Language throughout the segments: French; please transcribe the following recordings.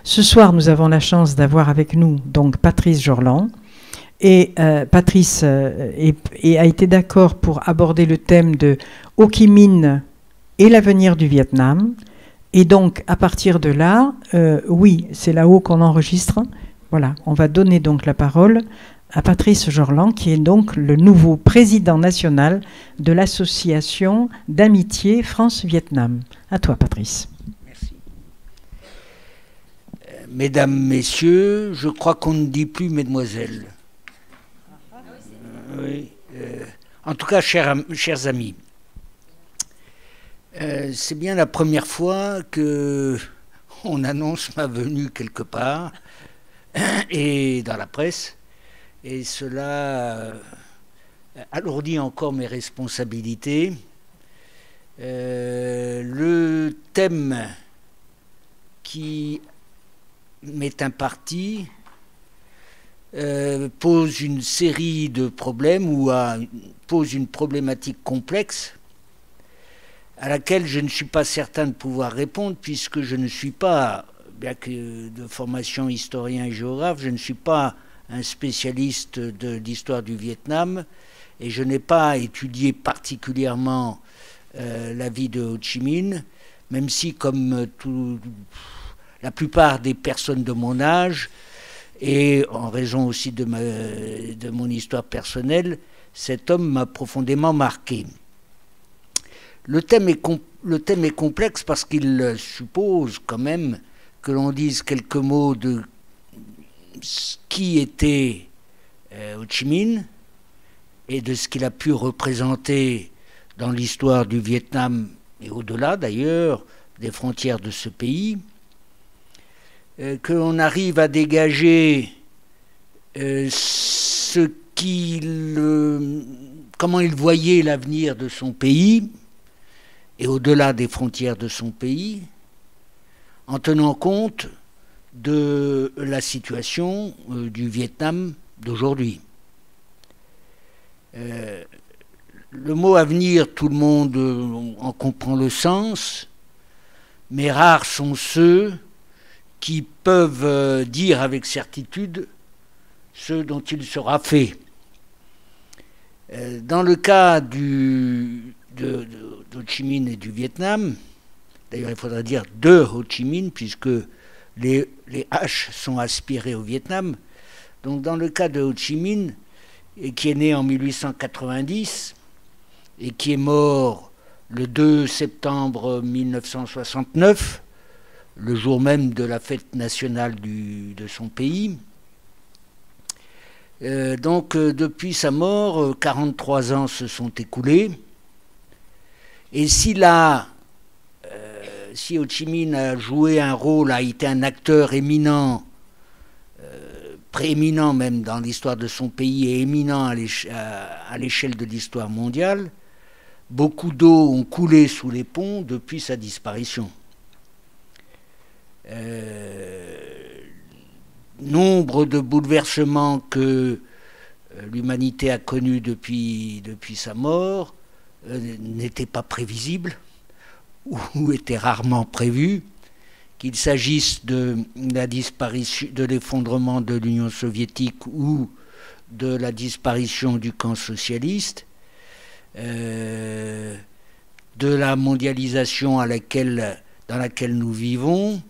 Ce soir, nous avons la chance d'avoir avec nous donc Patrice Jorlan. Et Patrice a été d'accord pour aborder le thème de Ho Chi Minh et l'avenir du Vietnam. Et donc, à partir de là, oui, c'est là-haut qu'on enregistre. Voilà, on va donner donc la parole à Patrice Jorlan, qui est donc le nouveau président national de l'association d'amitié France-Vietnam. À toi, Patrice. Merci. Mesdames, Messieurs, je crois qu'on ne dit plus mesdemoiselles. Oui. En tout cas, chers amis, c'est bien la première fois qu'on annonce ma venue quelque part et dans la presse, et cela alourdit encore mes responsabilités. Le thème qui m'est imparti pose une série de problèmes ou pose une problématique complexe à laquelle je ne suis pas certain de pouvoir répondre, puisque je ne suis pas, bien que de formation historien et géographe, je ne suis pas un spécialiste de l'histoire du Vietnam, et je n'ai pas étudié particulièrement la vie de Ho Chi Minh, même si, comme la plupart des personnes de mon âge, et en raison aussi de mon histoire personnelle, cet homme m'a profondément marqué. Le thème est complexe parce qu'il suppose quand même que l'on dise quelques mots de ce qui était Ho Chi Minh et de ce qu'il a pu représenter dans l'histoire du Vietnam et au-delà d'ailleurs des frontières de ce pays. Que l'on arrive à dégager comment il voyait l'avenir de son pays et au-delà des frontières de son pays, en tenant compte de la situation du Vietnam d'aujourd'hui. Le mot avenir, tout le monde en comprend le sens, mais rares sont ceux qui peuvent dire avec certitude ce dont il sera fait. Dans le cas de Ho Chi Minh et du Vietnam, d'ailleurs il faudrait dire de Ho Chi Minh, puisque les H sont aspirés au Vietnam, donc dans le cas de Ho Chi Minh, qui est né en 1890 et qui est mort le 2 septembre 1969, le jour même de la fête nationale de son pays. Donc depuis sa mort, 43 ans se sont écoulés. Et si Ho Chi Minh a joué un rôle, a été un acteur éminent, prééminent même dans l'histoire de son pays et éminent à l'échelle de l'histoire mondiale, beaucoup d'eau ont coulé sous les ponts depuis sa disparition. Nombre de bouleversements que l'humanité a connus depuis sa mort n'étaient pas prévisibles ou étaient rarement prévus, qu'il s'agisse de la disparition, de l'effondrement de l'Union soviétique ou de la disparition du camp socialiste, de la mondialisation dans laquelle nous vivons,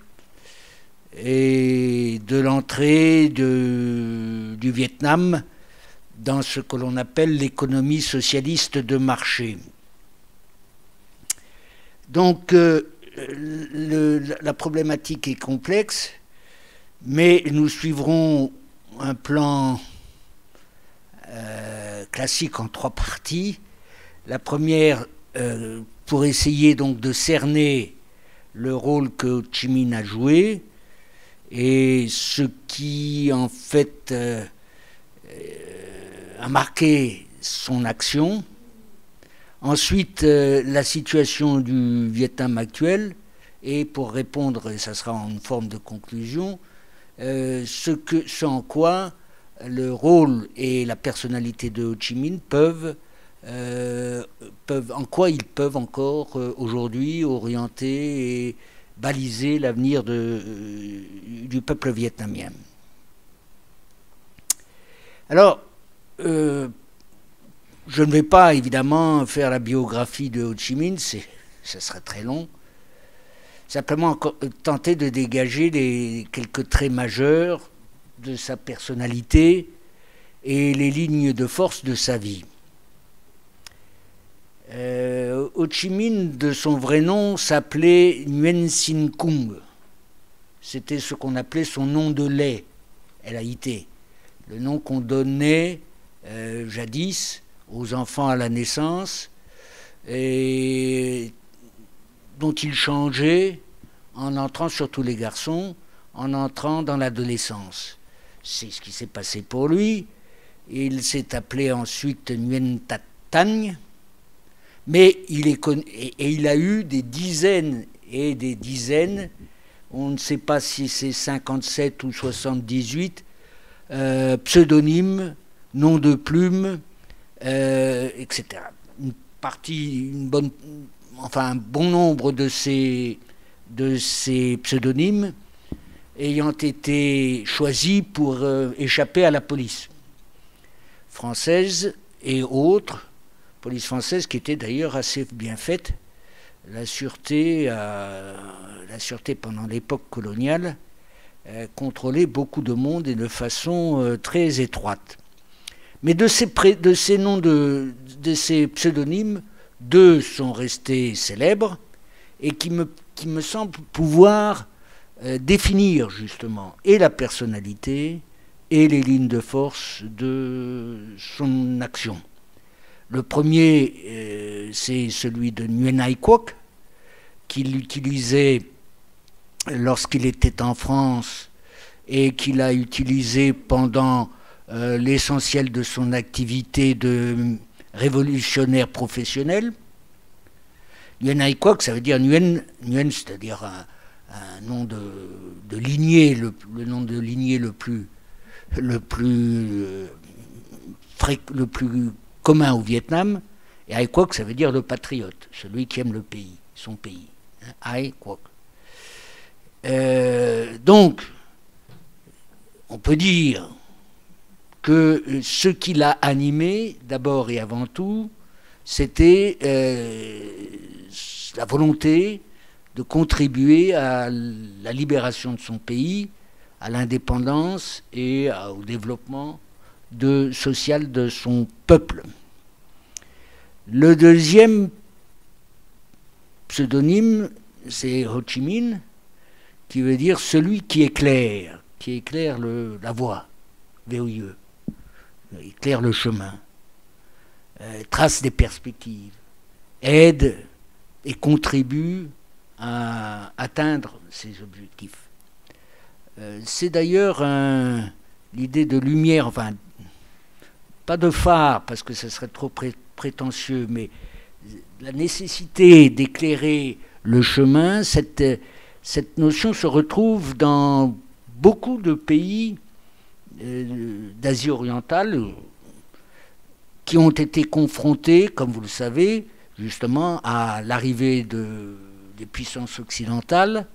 et de l'entrée du Vietnam dans ce que l'on appelle l'économie socialiste de marché. Donc la problématique est complexe, mais nous suivrons un plan classique en 3 parties. La première, pour essayer donc de cerner le rôle que Ho Chi Minh a joué, et ce qui en fait a marqué son action. Ensuite, la situation du Vietnam actuel, et pour répondre, et ça sera en une forme de conclusion, ce en quoi le rôle et la personnalité de Ho Chi Minh en quoi ils peuvent encore aujourd'hui orienter et baliser l'avenir du peuple vietnamien. Alors, je ne vais pas évidemment faire la biographie de Ho Chi Minh, ça serait très long. Simplement tenter de dégager quelques traits majeurs de sa personnalité et les lignes de force de sa vie. Ho Chi Minh, de son vrai nom, s'appelait Nguyen Sin Cung. C'était ce qu'on appelait son nom de lait, L-A-I-T. Le nom qu'on donnait jadis aux enfants à la naissance et dont il changeait en entrant, surtout les garçons, en entrant dans l'adolescence. C'est ce qui s'est passé pour lui. Il s'est appelé ensuite Nguyen Tat Thanh, mais il a eu des dizaines et des dizaines, on ne sait pas si c'est 57 ou 78, pseudonymes, noms de plumes, etc. Un bon nombre de ces pseudonymes ayant été choisis pour échapper à la police française et autres, police française qui était d'ailleurs assez bien faite. La sûreté pendant l'époque coloniale contrôlait beaucoup de monde et de façon très étroite. Mais de ces pseudonymes, 2 sont restés célèbres et qui me semblent pouvoir définir justement et la personnalité et les lignes de force de son action. Le premier, c'est celui de Nguyen Ai Quoc, qu'il utilisait lorsqu'il était en France et qu'il a utilisé pendant l'essentiel de son activité de révolutionnaire professionnel. Nguyen Ai Quoc, ça veut dire Nguyen, c'est-à-dire un nom de lignée, le nom de lignée le plus commun au Vietnam, et Ai Quoc, ça veut dire le patriote, celui qui aime le pays, son pays. Ai Quoc. Donc, on peut dire que ce qui l'a animé, d'abord et avant tout, c'était la volonté de contribuer à la libération de son pays, à l'indépendance et au développement social de son peuple. Le deuxième pseudonyme, c'est Ho Chi Minh, qui veut dire celui qui éclaire la voie, VOIE, éclaire le chemin, trace des perspectives, aide et contribue à atteindre ses objectifs. C'est d'ailleurs l'idée de lumière, enfin, pas de phare, parce que ce serait trop prétentieux, mais la nécessité d'éclairer le chemin, cette notion se retrouve dans beaucoup de pays d'Asie orientale qui ont été confrontés, comme vous le savez, justement à l'arrivée des puissances occidentales.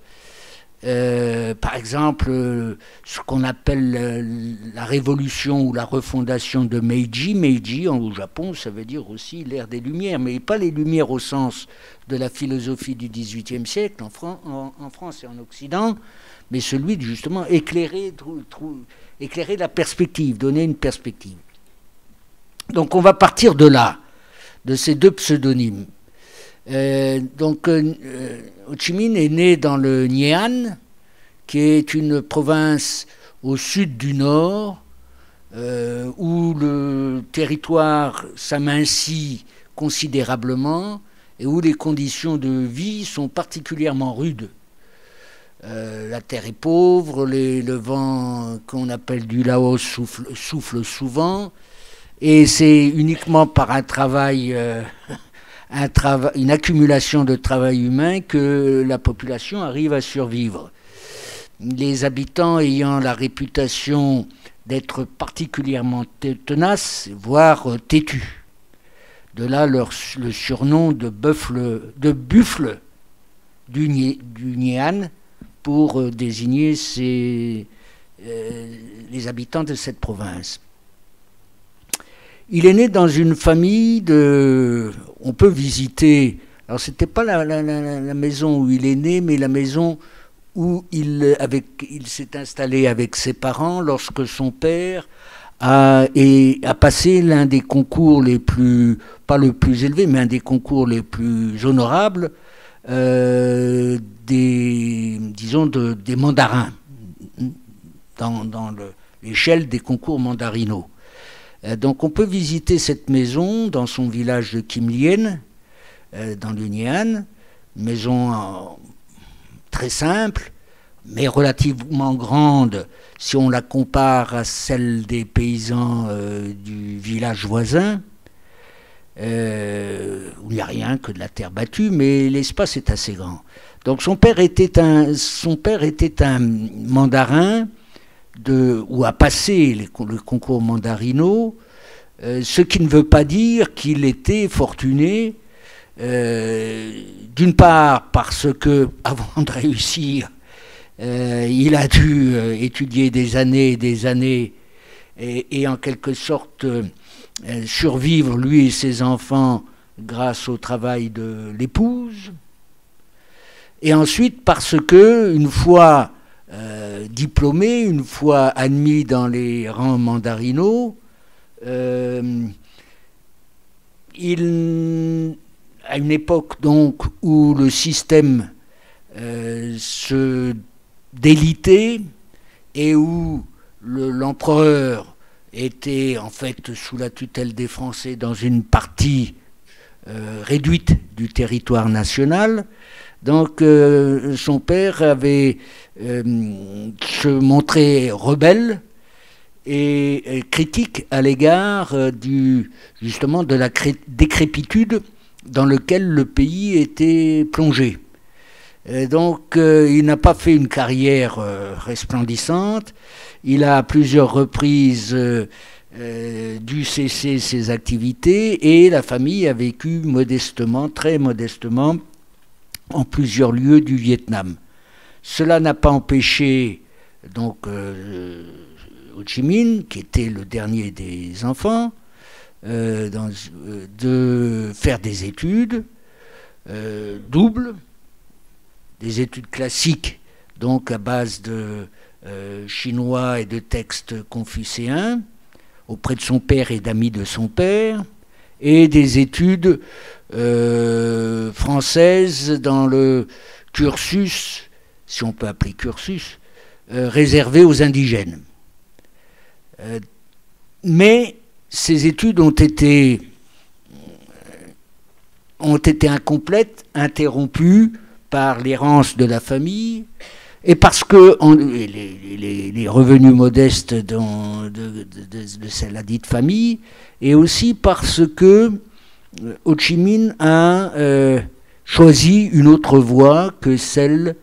Par exemple, ce qu'on appelle la révolution ou la refondation de Meiji. Meiji, au Japon, ça veut dire aussi l'ère des Lumières, mais pas les Lumières au sens de la philosophie du XVIIIe siècle en France et en Occident, mais celui de justement éclairer la perspective, donner une perspective. Donc on va partir de là, de ces 2 pseudonymes. Ho Chi Minh est né dans le Nghệ An, qui est une province au sud du nord, où le territoire s'amincit considérablement et où les conditions de vie sont particulièrement rudes. La terre est pauvre, le vent qu'on appelle du Laos souffle souvent, et c'est uniquement par un travail... une accumulation de travail humain que la population arrive à survivre. Les habitants ayant la réputation d'être particulièrement tenaces, voire têtus. De là le surnom de buffle du Nghệ An, pour désigner les habitants de cette province. Il est né dans une famille de... On peut visiter... Alors, ce n'était pas la maison où il est né, mais la maison où il s'est installé avec ses parents lorsque son père a passé l'un des concours les plus... pas le plus élevé, mais un des concours les plus honorables des mandarins, dans l'échelle des concours mandarinaux. Donc on peut visiter cette maison dans son village de Kim Lien, dans l'Unian, maison très simple, mais relativement grande si on la compare à celle des paysans du village voisin, où il n'y a rien que de la terre battue, mais l'espace est assez grand. Donc son père était un mandarin, ou a passé le concours mandarinaux, ce qui ne veut pas dire qu'il était fortuné, d'une part parce que, avant de réussir, il a dû étudier des années et des années, et en quelque sorte survivre, lui et ses enfants, grâce au travail de l'épouse, et ensuite parce que, une fois diplômé, une fois admis dans les rangs mandarinaux, à une époque donc où le système se délitait et où l'empereur était en fait sous la tutelle des Français dans une partie réduite du territoire national. Donc son père avait se montrait rebelle et critique à l'égard justement de la décrépitude dans laquelle le pays était plongé. Donc il n'a pas fait une carrière resplendissante. Il a à plusieurs reprises dû cesser ses activités et la famille a vécu modestement, très modestement, en plusieurs lieux du Vietnam. Cela n'a pas empêché donc Ho Chi Minh, qui était le dernier des enfants, de faire des études doubles, des études classiques, donc à base de chinois et de textes confucéens, auprès de son père et d'amis de son père, et des études françaises dans le cursus, si on peut appeler cursus, réservé aux indigènes. Mais ces études ont été incomplètes, interrompues par l'errance de la famille, et parce que les revenus modestes de la dite famille, et aussi parce que Ho Chi Minh a choisi une autre voie que celle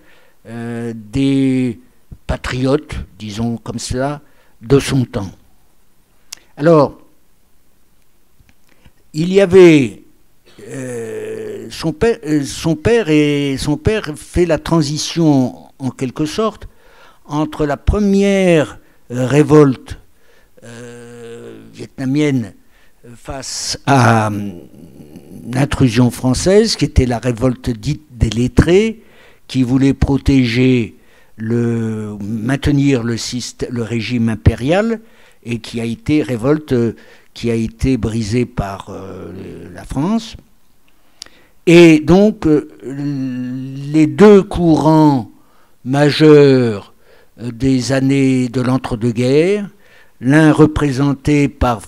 des patriotes, disons comme cela, de son temps. Alors, il y avait son père fait la transition en quelque sorte entre la première révolte vietnamienne face à l'intrusion française, qui était la révolte dite des lettrés, qui voulait maintenir le régime impérial, et qui a été révolte qui a été brisée par la France. Et donc les deux courants majeurs des années de l'entre-deux-guerres, l'un représenté par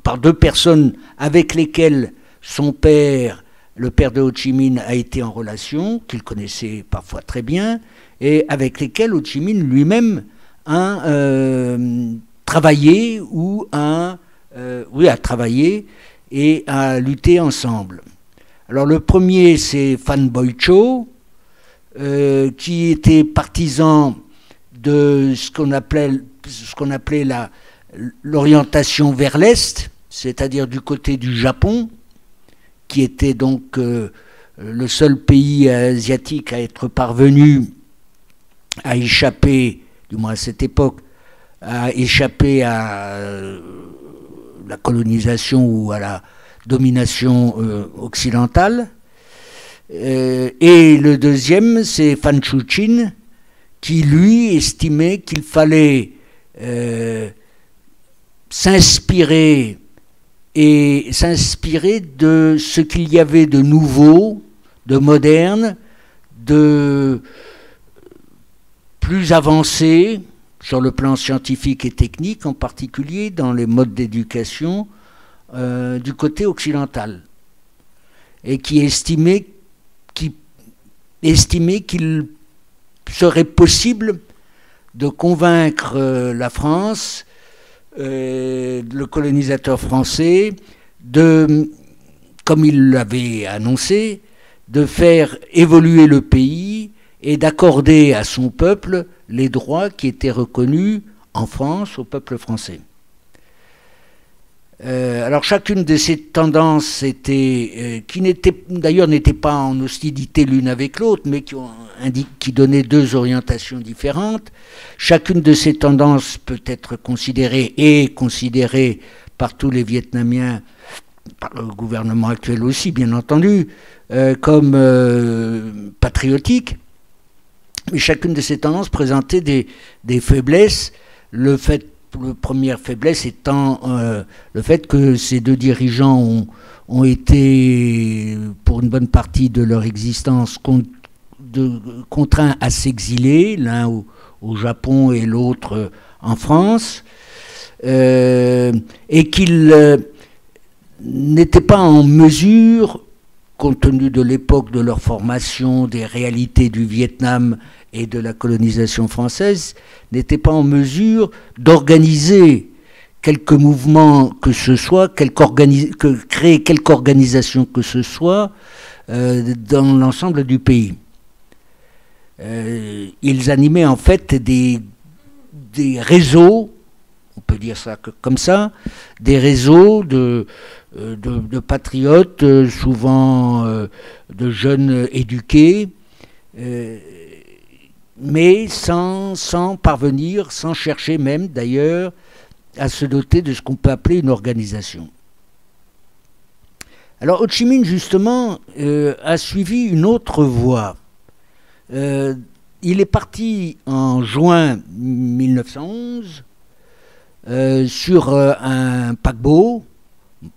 par deux personnes avec lesquelles son père, le père de Ho Chi Minh, a été en relation, qu'il connaissait parfois très bien, et avec lesquelles Ho Chi Minh lui-même a travaillé a travaillé et a lutté ensemble. Alors le premier, c'est Phan Boi Cho, qui était partisan de ce qu'on appelait l'orientation vers l'Est, c'est-à-dire du côté du Japon, qui était donc le seul pays asiatique à être parvenu à échapper, du moins à cette époque, à échapper à la colonisation ou à la domination occidentale. Et le deuxième, c'est Fan Chu-Chin, qui lui estimait qu'il fallait s'inspirer de ce qu'il y avait de nouveau, de moderne, de plus avancé sur le plan scientifique et technique, en particulier dans les modes d'éducation du côté occidental, et qui estimait qu'il serait possible de convaincre la France, le colonisateur français, comme il l'avait annoncé, de faire évoluer le pays et d'accorder à son peuple les droits qui étaient reconnus en France au peuple français. Alors chacune de ces tendances qui d'ailleurs n'étaient pas en hostilité l'une avec l'autre, mais qui donnaient deux orientations différentes. Chacune de ces tendances peut être considérée par tous les Vietnamiens, par le gouvernement actuel aussi bien entendu, comme patriotique. Mais chacune de ces tendances présentait des faiblesses. La première faiblesse étant le fait que ces deux dirigeants ont été, pour une bonne partie de leur existence, contraints à s'exiler, l'un au Japon et l'autre en France, et qu'ils n'étaient pas en mesure, compte tenu de l'époque de leur formation, des réalités du Vietnam et de la colonisation française, n'étaient pas en mesure d'organiser quelque mouvement que ce soit, créer quelque organisation que ce soit dans l'ensemble du pays. Ils animaient en fait des réseaux, on peut dire ça comme ça, des réseaux de patriotes, souvent de jeunes éduqués, mais sans parvenir, sans chercher même d'ailleurs à se doter de ce qu'on peut appeler une organisation. Alors Ho Chi Minh justement a suivi une autre voie. Il est parti en juin 1911 sur un paquebot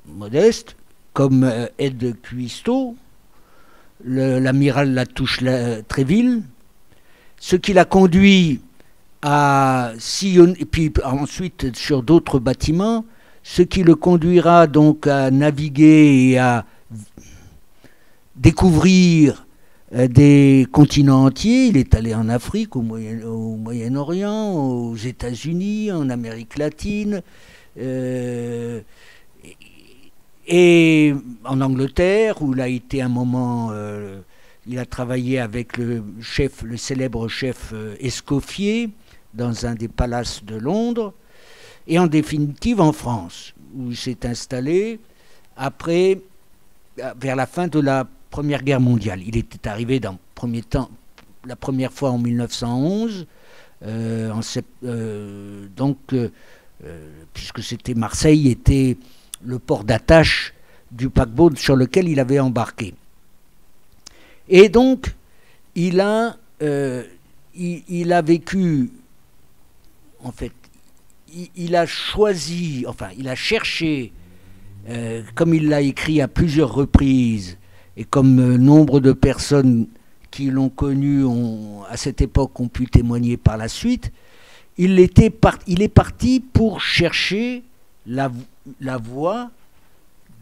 modeste comme aide cuistot, l'amiral Latouche-Tréville, ce qui l'a conduit à sillonner, et puis ensuite sur d'autres bâtiments, ce qui le conduira donc à naviguer et à découvrir des continents entiers. Il est allé en Afrique, au Moyen-Orient, aux États-Unis, en Amérique latine, et en Angleterre, où il a été un moment... il a travaillé avec le célèbre chef Escoffier dans un des palaces de Londres, et en définitive en France, où il s'est installé vers la fin de la Première Guerre mondiale. Il était arrivé la première fois en 1911, puisque Marseille était le port d'attache du paquebot sur lequel il avait embarqué. Et donc, il a vécu, en fait, il a choisi, enfin, il a cherché, comme il l'a écrit à plusieurs reprises, et comme nombre de personnes qui l'ont connu à cette époque ont pu témoigner par la suite, il est parti pour chercher la voie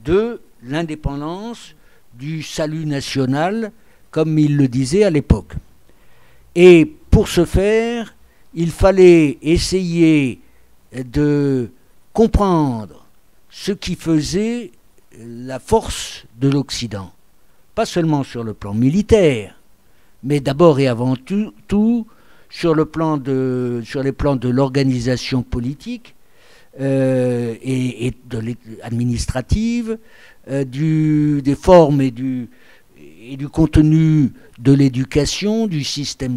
de l'indépendance, du salut national, comme il le disait à l'époque. Et pour ce faire, il fallait essayer de comprendre ce qui faisait la force de l'Occident. Pas seulement sur le plan militaire, mais d'abord et avant tout sur les plans de l'organisation politique et administrative, des formes et et du contenu de l'éducation, du système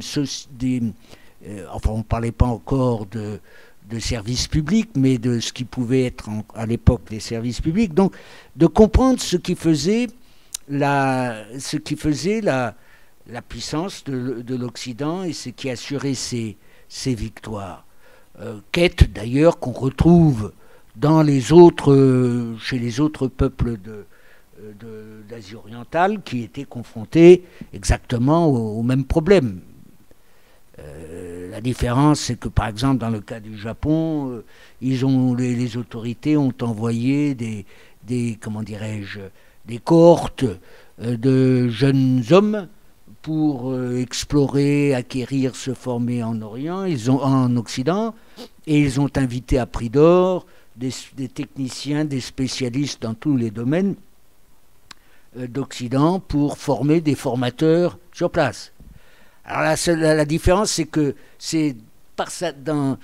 enfin, on ne parlait pas encore de services publics, mais de ce qui pouvait être à l'époque des services publics. Donc, de comprendre ce qui faisait la puissance de l'Occident et ce qui assurait ses victoires. Quête d'ailleurs qu'on retrouve dans chez les autres peuples d'Asie orientale qui étaient confrontés exactement au même problème. La différence, c'est que par exemple dans le cas du Japon, les autorités ont envoyé des cohortes de jeunes hommes pour explorer, acquérir, se former en Occident, et ils ont invité à prix d'or des techniciens, des spécialistes dans tous les domaines d'Occident pour former des formateurs sur place. Alors la différence, c'est que c'est par son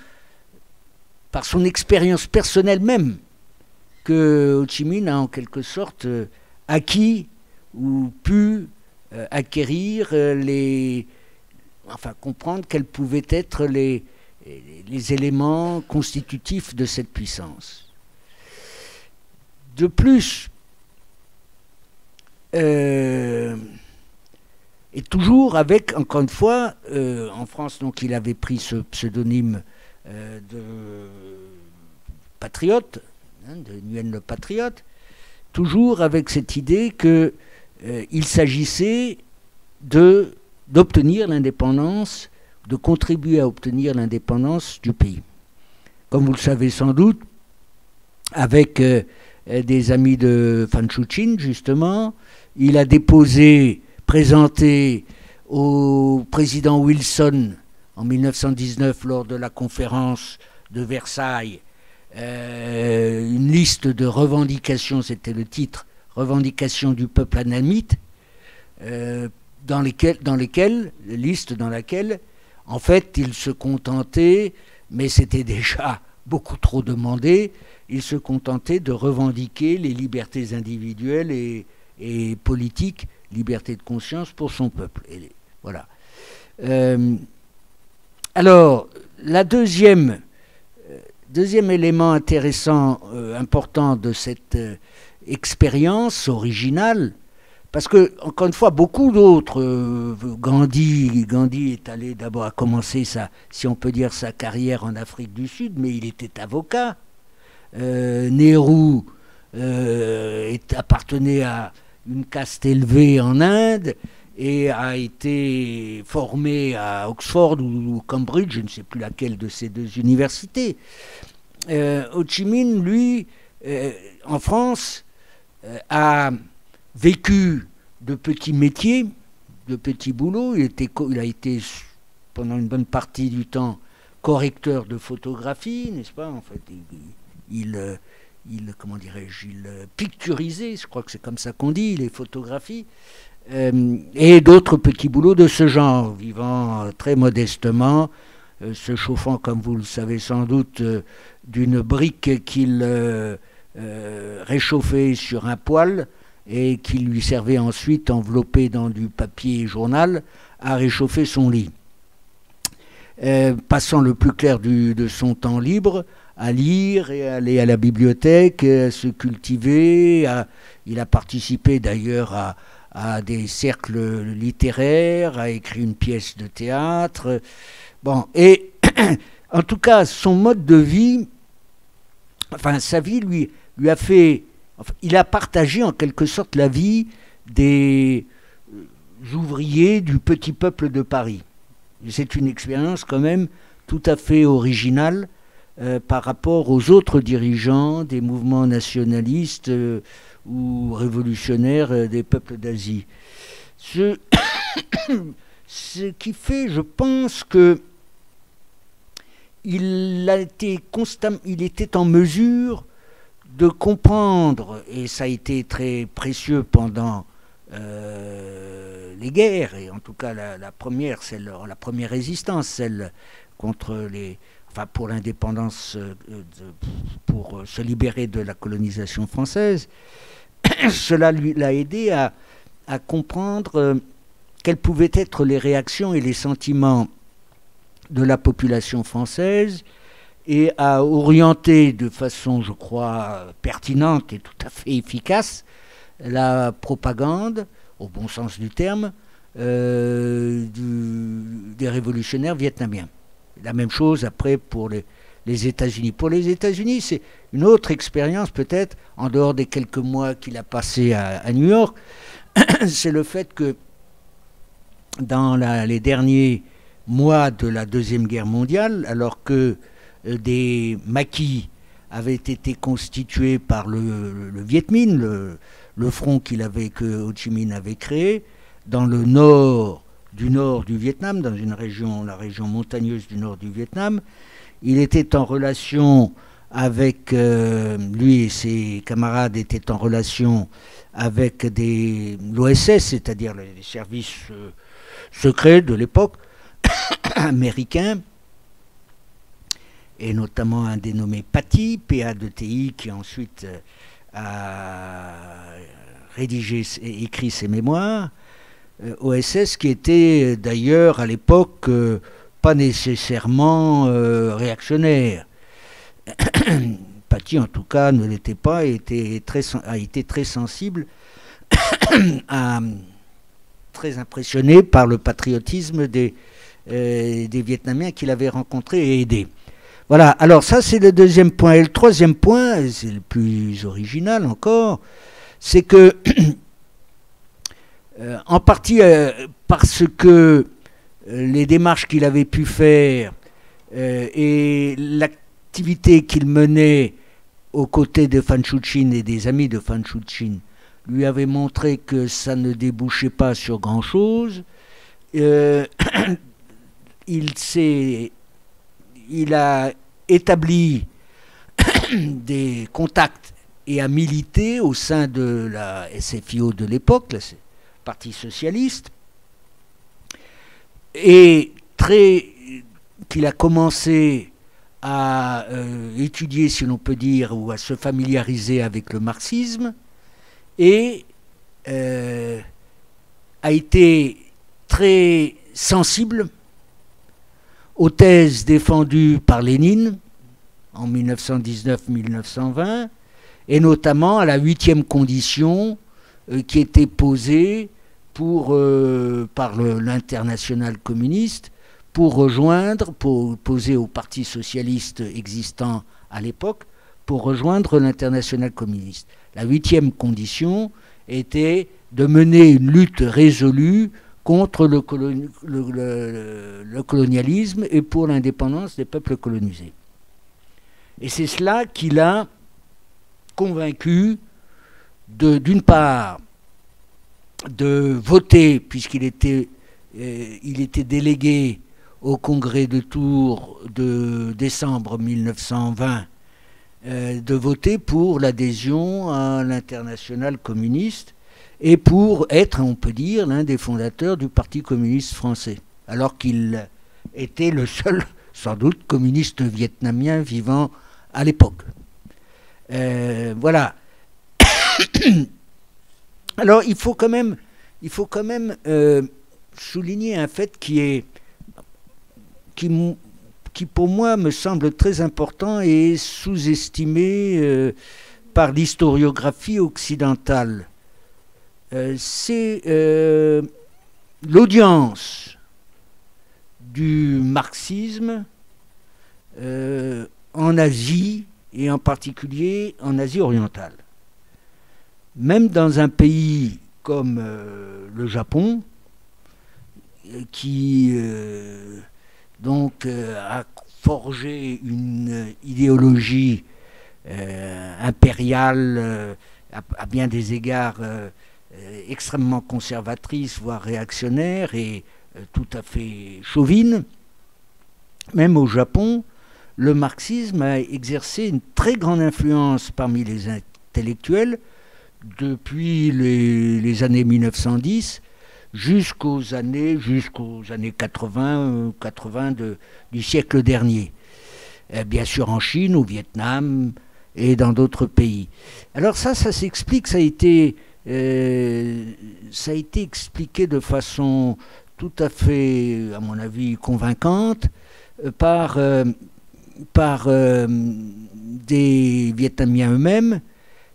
expérience personnelle même que Ho Chi Minh a en quelque sorte acquis ou pu acquérir comprendre quels pouvaient être les éléments constitutifs de cette puissance. De plus, et toujours avec, encore une fois, en France, donc il avait pris ce pseudonyme de patriote, de Nguyen le patriote, toujours avec cette idée qu'il s'agissait d'obtenir l'indépendance, de contribuer à obtenir l'indépendance du pays. Comme vous le savez sans doute, avec des amis de Phan Chu Trinh, justement, il a présenté au président Wilson en 1919 lors de la conférence de Versailles une liste de revendications, c'était le titre, revendications du peuple annamite, dans laquelle en fait il se contentait, mais c'était déjà beaucoup trop demandé, il se contentait de revendiquer les libertés individuelles et politiques, liberté de conscience pour son peuple. Voilà. Alors, la deuxième élément intéressant, important de cette expérience originale, parce que, encore une fois, beaucoup d'autres, Gandhi est allé d'abord à commencer si on peut dire, sa carrière en Afrique du Sud, mais il était avocat. Nehru appartenait à une caste élevée en Inde et a été formé à Oxford ou Cambridge, je ne sais plus laquelle de ces deux universités. Ho Chi Minh, lui, en France, a vécu de petits métiers, de petits boulots. Il a été, pendant une bonne partie du temps, correcteur de photographie, n'est-ce pas? En fait, il picturisait, je crois que c'est comme ça qu'on dit, les photographies, et d'autres petits boulots de ce genre, vivant très modestement, se chauffant, comme vous le savez sans doute, d'une brique qu'il réchauffait sur un poêle et qui lui servait ensuite, enveloppé dans du papier journal, à réchauffer son lit. Passant le plus clair de son temps libre à lire et à aller à la bibliothèque, à se cultiver. Il a participé d'ailleurs à des cercles littéraires, a écrit une pièce de théâtre. Bon, et en tout cas, son mode de vie, enfin sa vie lui a fait... Enfin, il a partagé en quelque sorte la vie des ouvriers du petit peuple de Paris. C'est une expérience quand même tout à fait originale par rapport aux autres dirigeants des mouvements nationalistes ou révolutionnaires des peuples d'Asie. Ce qui fait, je pense, que il était en mesure de comprendre, et ça a été très précieux pendant les guerres, et en tout cas la première résistance, celle contre pour l'indépendance, pour se libérer de la colonisation française. Cela l'a aidé à comprendre quelles pouvaient être les réactions et les sentiments de la population française et à orienter de façon, je crois, pertinente et tout à fait efficace la propagande, au bon sens du terme, des révolutionnaires vietnamiens. La même chose après pour les États-Unis. Pour les États-Unis, c'est une autre expérience peut-être, en dehors des quelques mois qu'il a passés à New York, c'est le fait que dans les derniers mois de la Deuxième Guerre mondiale, alors que des maquis avaient été constitués par le Viet Minh, le front que Ho Chi Minh avait créé, dans le nord du Vietnam, dans la région montagneuse du nord du Vietnam. Il était en relation avec, lui et ses camarades étaient en relation avec l'OSS, c'est-à-dire les services secrets de l'époque, américains, et notamment un dénommé Paty, PA2TI, qui ensuite a rédigé et écrit ses mémoires, OSS, qui était d'ailleurs à l'époque pas nécessairement réactionnaire. Paty, en tout cas, ne l'était pas, a été très sensible, très impressionné par le patriotisme des Vietnamiens qu'il avait rencontrés et aidés. Voilà, alors ça c'est le deuxième point. Et le troisième point, c'est le plus original encore, c'est que, en partie parce que les démarches qu'il avait pu faire et l'activité qu'il menait aux côtés de Phan Chu Trinh et des amis de Phan Chu Trinh lui avait montré que ça ne débouchait pas sur grand-chose. Il a établi des contacts et a milité au sein de la SFIO de l'époque, le Parti socialiste, et qu'il a commencé à étudier, si l'on peut dire, ou à se familiariser avec le marxisme, et a été très sensible aux thèses défendues par Lénine en 1919-1920, et notamment à la 8e condition qui était posée par l'internationale communiste pour poser au Parti socialiste existant à l'époque, pour rejoindre l'internationale communiste. La 8e condition était de mener une lutte résolue contre le colonialisme et pour l'indépendance des peuples colonisés. Et c'est cela qui l'a convaincu d'une part de voter, puisqu'il était délégué au congrès de Tours de décembre 1920, de voter pour l'adhésion à l'internationale communiste et pour être, on peut dire, l'un des fondateurs du Parti communiste français, alors qu'il était le seul, sans doute, communiste vietnamien vivant à l'époque. Voilà. Alors, il faut quand même souligner un fait qui pour moi me semble très important et sous-estimé par l'historiographie occidentale. C'est l'audience du marxisme en Asie, et en particulier en Asie orientale. Même dans un pays comme le Japon, qui a forgé une idéologie impériale à bien des égards extrêmement conservatrice, voire réactionnaire et tout à fait chauvine. Même au Japon, le marxisme a exercé une très grande influence parmi les intellectuels depuis les années 1910 jusqu'aux années 80 du siècle dernier. Bien sûr en Chine, au Vietnam et dans d'autres pays. Alors ça s'explique, ça a été ça a été expliqué de façon tout à fait, à mon avis, convaincante par des Vietnamiens eux-mêmes.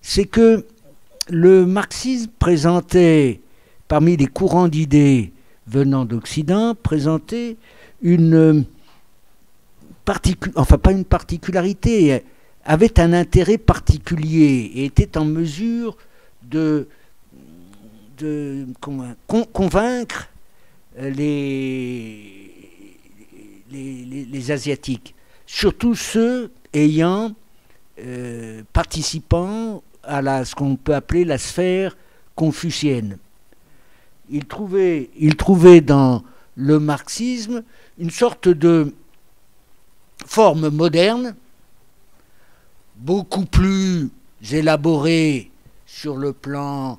C'est que le marxisme présentait, parmi les courants d'idées venant d'Occident, présentait une enfin pas une particularité, avait un intérêt particulier et était en mesure de convaincre les Asiatiques, surtout ceux ayant participant à ce qu'on peut appeler la sphère confucienne. Il trouvait dans le marxisme une sorte de forme moderne, beaucoup plus élaborée sur le plan,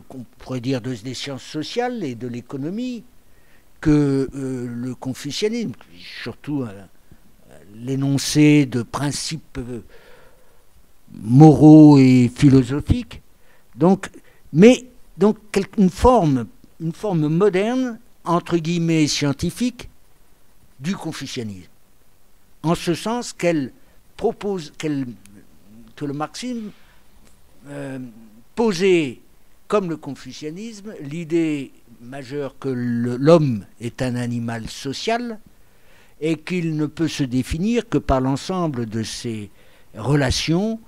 qu'on pourrait dire, des sciences sociales et de l'économie que le confucianisme, surtout l'énoncé de principes moraux et philosophiques. Donc une forme moderne, entre guillemets scientifique, du confucianisme. En ce sens qu'elle propose, que le marxisme posait, comme le confucianisme, l'idée majeure que l'homme est un animal social et qu'il ne peut se définir que par l'ensemble de ses relations,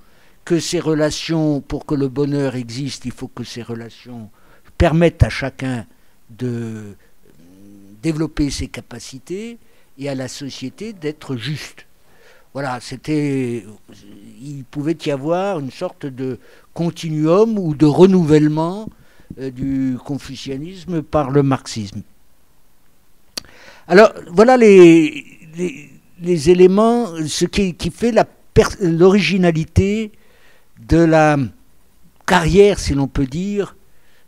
que ces relations, pour que le bonheur existe, il faut que ces relations permettent à chacun de développer ses capacités et à la société d'être juste. Voilà, il pouvait y avoir une sorte de continuum ou de renouvellement du confucianisme par le marxisme. Alors, voilà les éléments, ce qui fait l'originalité de la carrière, si l'on peut dire,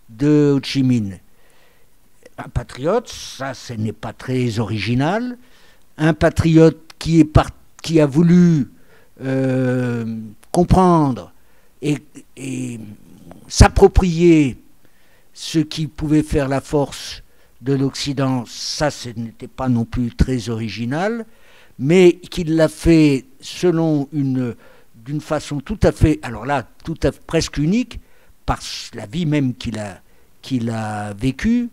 de Ho Chi Minh. Un patriote, ça, ce n'est pas très original. Un patriote qui a voulu comprendre et s'approprier ce qui pouvait faire la force de l'Occident, ça, ce n'était pas non plus très original, mais qu'il l'a fait d'une façon tout à fait, alors là, presque unique, par la vie même qu'il a vécue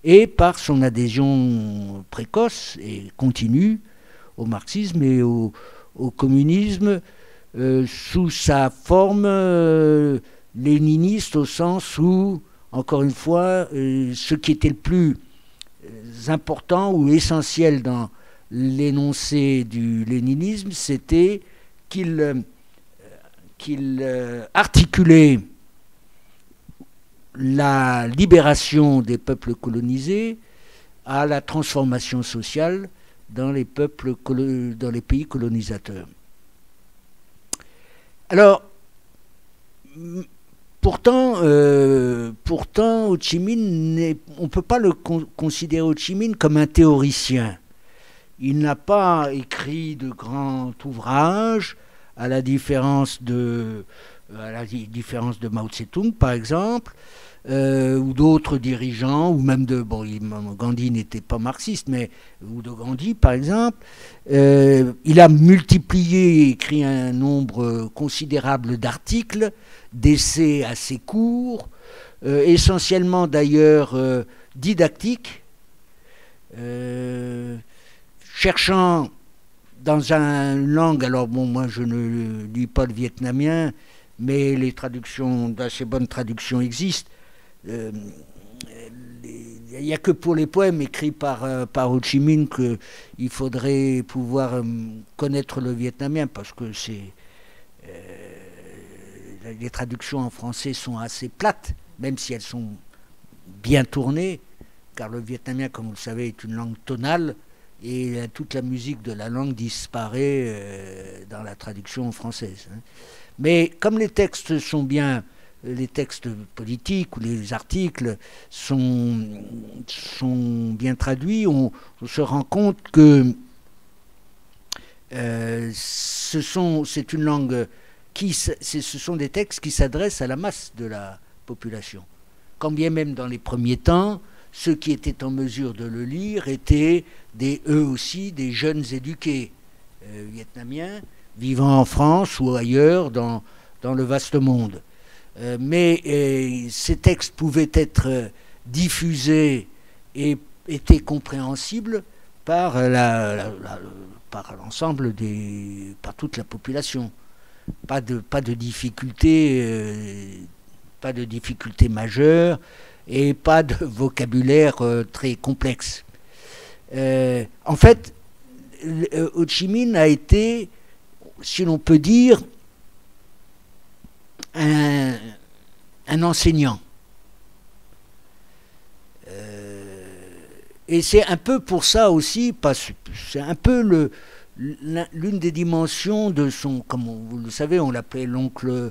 et par son adhésion précoce et continue au marxisme et au communisme sous sa forme léniniste, au sens où, encore une fois, ce qui était le plus important ou essentiel dans l'énoncé du léninisme, c'était qu'il articulait la libération des peuples colonisés à la transformation sociale dans les pays colonisateurs. Alors, pourtant, Ho Chi Minh, on ne peut pas le considérer, Ho Chi Minh, comme un théoricien. Il n'a pas écrit de grands ouvrages, à la différence de Mao Tse-tung, par exemple, ou d'autres dirigeants, ou même Gandhi n'était pas marxiste, ou de Gandhi, par exemple. Il a multiplié et écrit un nombre considérable d'articles, d'essais assez courts, essentiellement d'ailleurs didactiques, cherchant dans une langue, alors bon, moi je ne lis pas le vietnamien, mais les traductions, d'assez bonnes traductions existent. Il n'y a que pour les poèmes écrits par Ho Chi Minh qu'il faudrait pouvoir connaître le vietnamien, parce que les traductions en français sont assez plates, même si elles sont bien tournées, car le vietnamien, comme vous le savez, est une langue tonale, et toute la musique de la langue disparaît dans la traduction française. Mais comme les textes sont bien, les textes politiques ou les articles sont bien traduits, on se rend compte que c'est une langue ce sont des textes qui s'adressent à la masse de la population. Quand bien même dans les premiers temps, ceux qui étaient en mesure de le lire étaient eux aussi des jeunes éduqués vietnamiens vivant en France ou ailleurs dans le vaste monde. Mais ces textes pouvaient être diffusés et étaient compréhensibles par l'ensemble par toute la population. Pas de difficultés majeures et pas de vocabulaire très complexe. En fait, Ho Chi Minh a été, si l'on peut dire, un enseignant. Et c'est un peu pour ça aussi, c'est un peu l'une des dimensions de son, comme vous le savez, on l'appelait l'oncle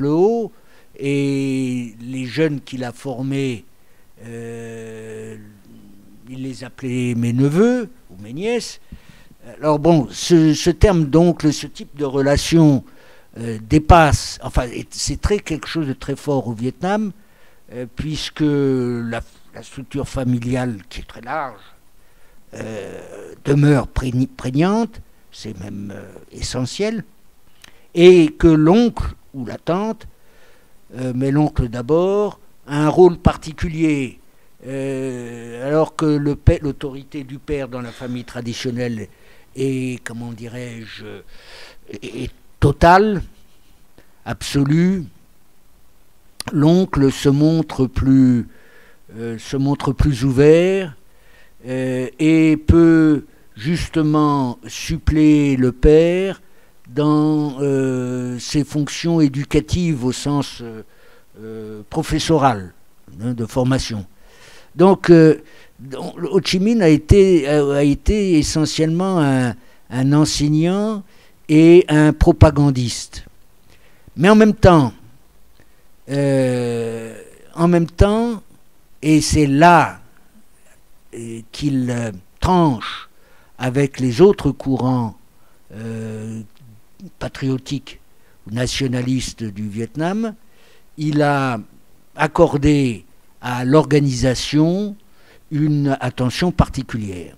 Ho, et les jeunes qu'il a formés, il les appelait mes neveux ou mes nièces. Alors bon, ce terme d'oncle, ce type de relation dépasse, enfin c'est quelque chose de très fort au Vietnam, puisque la structure familiale, qui est très large, demeure prégnante, c'est même essentiel, et que l'oncle ou la tante, mais l'oncle d'abord, a un rôle particulier, alors que l'autorité du père dans la famille traditionnelle est, comment dirais-je, est totale, absolue. L'oncle se montre plus ouvert et peut justement suppléer le père dans ses fonctions éducatives au sens professoral, de formation. Donc Ho Chi Minh a été essentiellement un enseignant et un propagandiste. Mais en même temps, et c'est là qu'il tranche avec les autres courants patriotiques ou nationalistes du Vietnam, il a accordé à l'organisation une attention particulière.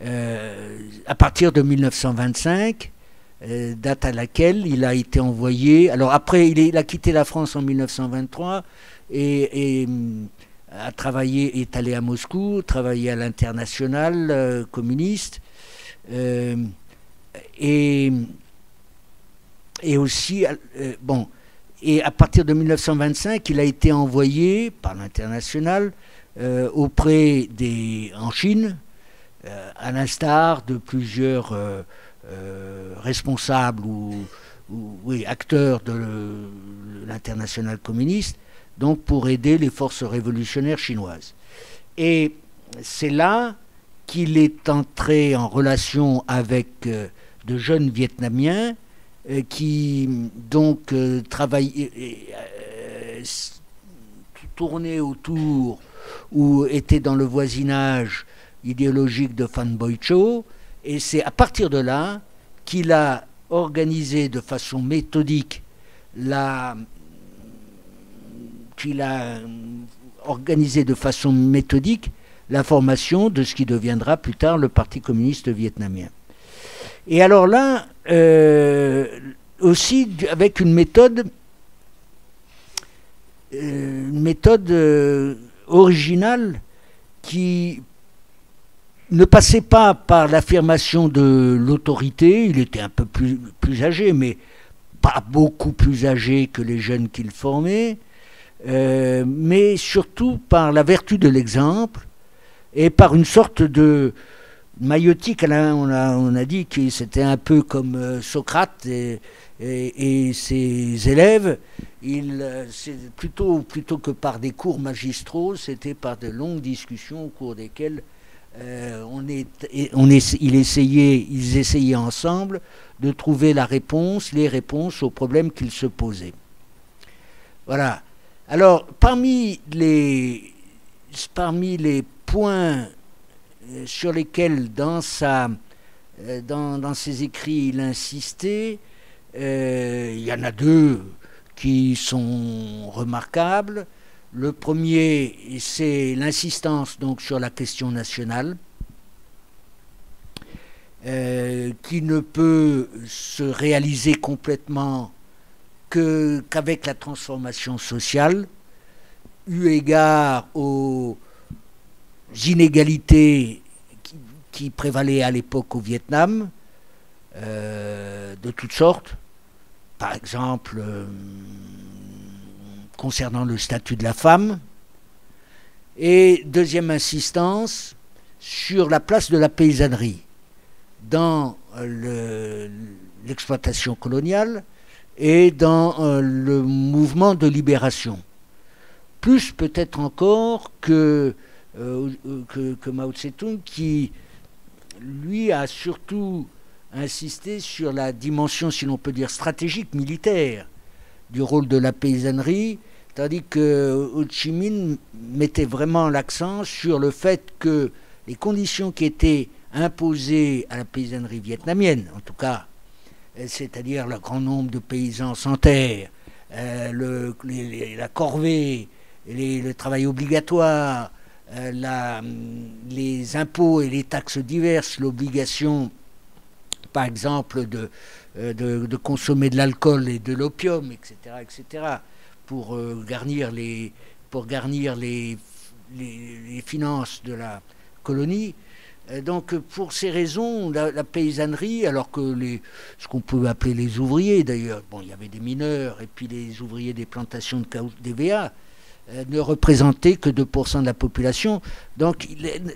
À partir de 1925, date à laquelle il a été envoyé. Alors après, il a quitté la France en 1923 et a travaillé, est allé à Moscou, travaillé à l'international communiste, et aussi bon. Et à partir de 1925, il a été envoyé par l'international en Chine, à l'instar de plusieurs responsables ou acteurs de l'international communiste, donc pour aider les forces révolutionnaires chinoises. Et c'est là qu'il est entré en relation avec de jeunes Vietnamiens qui donc tournaient autour ou étaient dans le voisinage idéologique de Phan Boi Cho, et c'est à partir de là qu'il a organisé de façon méthodique la formation de ce qui deviendra plus tard le Parti communiste vietnamien. Et alors là, aussi avec une méthode originale qui ne passait pas par l'affirmation de l'autorité. Il était un peu plus âgé, mais pas beaucoup plus âgé que les jeunes qu'il formait, mais surtout par la vertu de l'exemple et par une sorte de maïotique. On a dit que c'était un peu comme Socrate et ses élèves. Plutôt que par des cours magistraux, c'était par de longues discussions au cours desquelles ils essayaient ensemble de trouver les réponses aux problèmes qu'ils se posaient. Voilà. Alors, parmi les points sur lesquels dans ses écrits il insistait, il y en a deux qui sont remarquables. Le premier, c'est l'insistance donc sur la question nationale, qui ne peut se réaliser complètement qu'avec la transformation sociale, eu égard aux inégalités qui prévalaient à l'époque au Vietnam, de toutes sortes. Par exemple, concernant le statut de la femme. Et deuxième insistance, sur la place de la paysannerie dans l'exploitation coloniale et dans le mouvement de libération. Plus peut-être encore que Mao Tse-tung, qui, lui, a surtout insisté sur la dimension, si l'on peut dire, stratégique, militaire du rôle de la paysannerie, tandis que Ho Chi Minh mettait vraiment l'accent sur le fait que les conditions qui étaient imposées à la paysannerie vietnamienne, en tout cas, c'est-à-dire le grand nombre de paysans sans terre, la corvée, le travail obligatoire, les impôts et les taxes diverses, l'obligation, par exemple, de consommer de l'alcool et de l'opium, etc., pour garnir les finances de la colonie. Donc, pour ces raisons, la paysannerie, alors que ce qu'on peut appeler les ouvriers, d'ailleurs, bon, il y avait des mineurs et puis les ouvriers des plantations de d'EVA, ne représentaient que 2% de la population. Donc,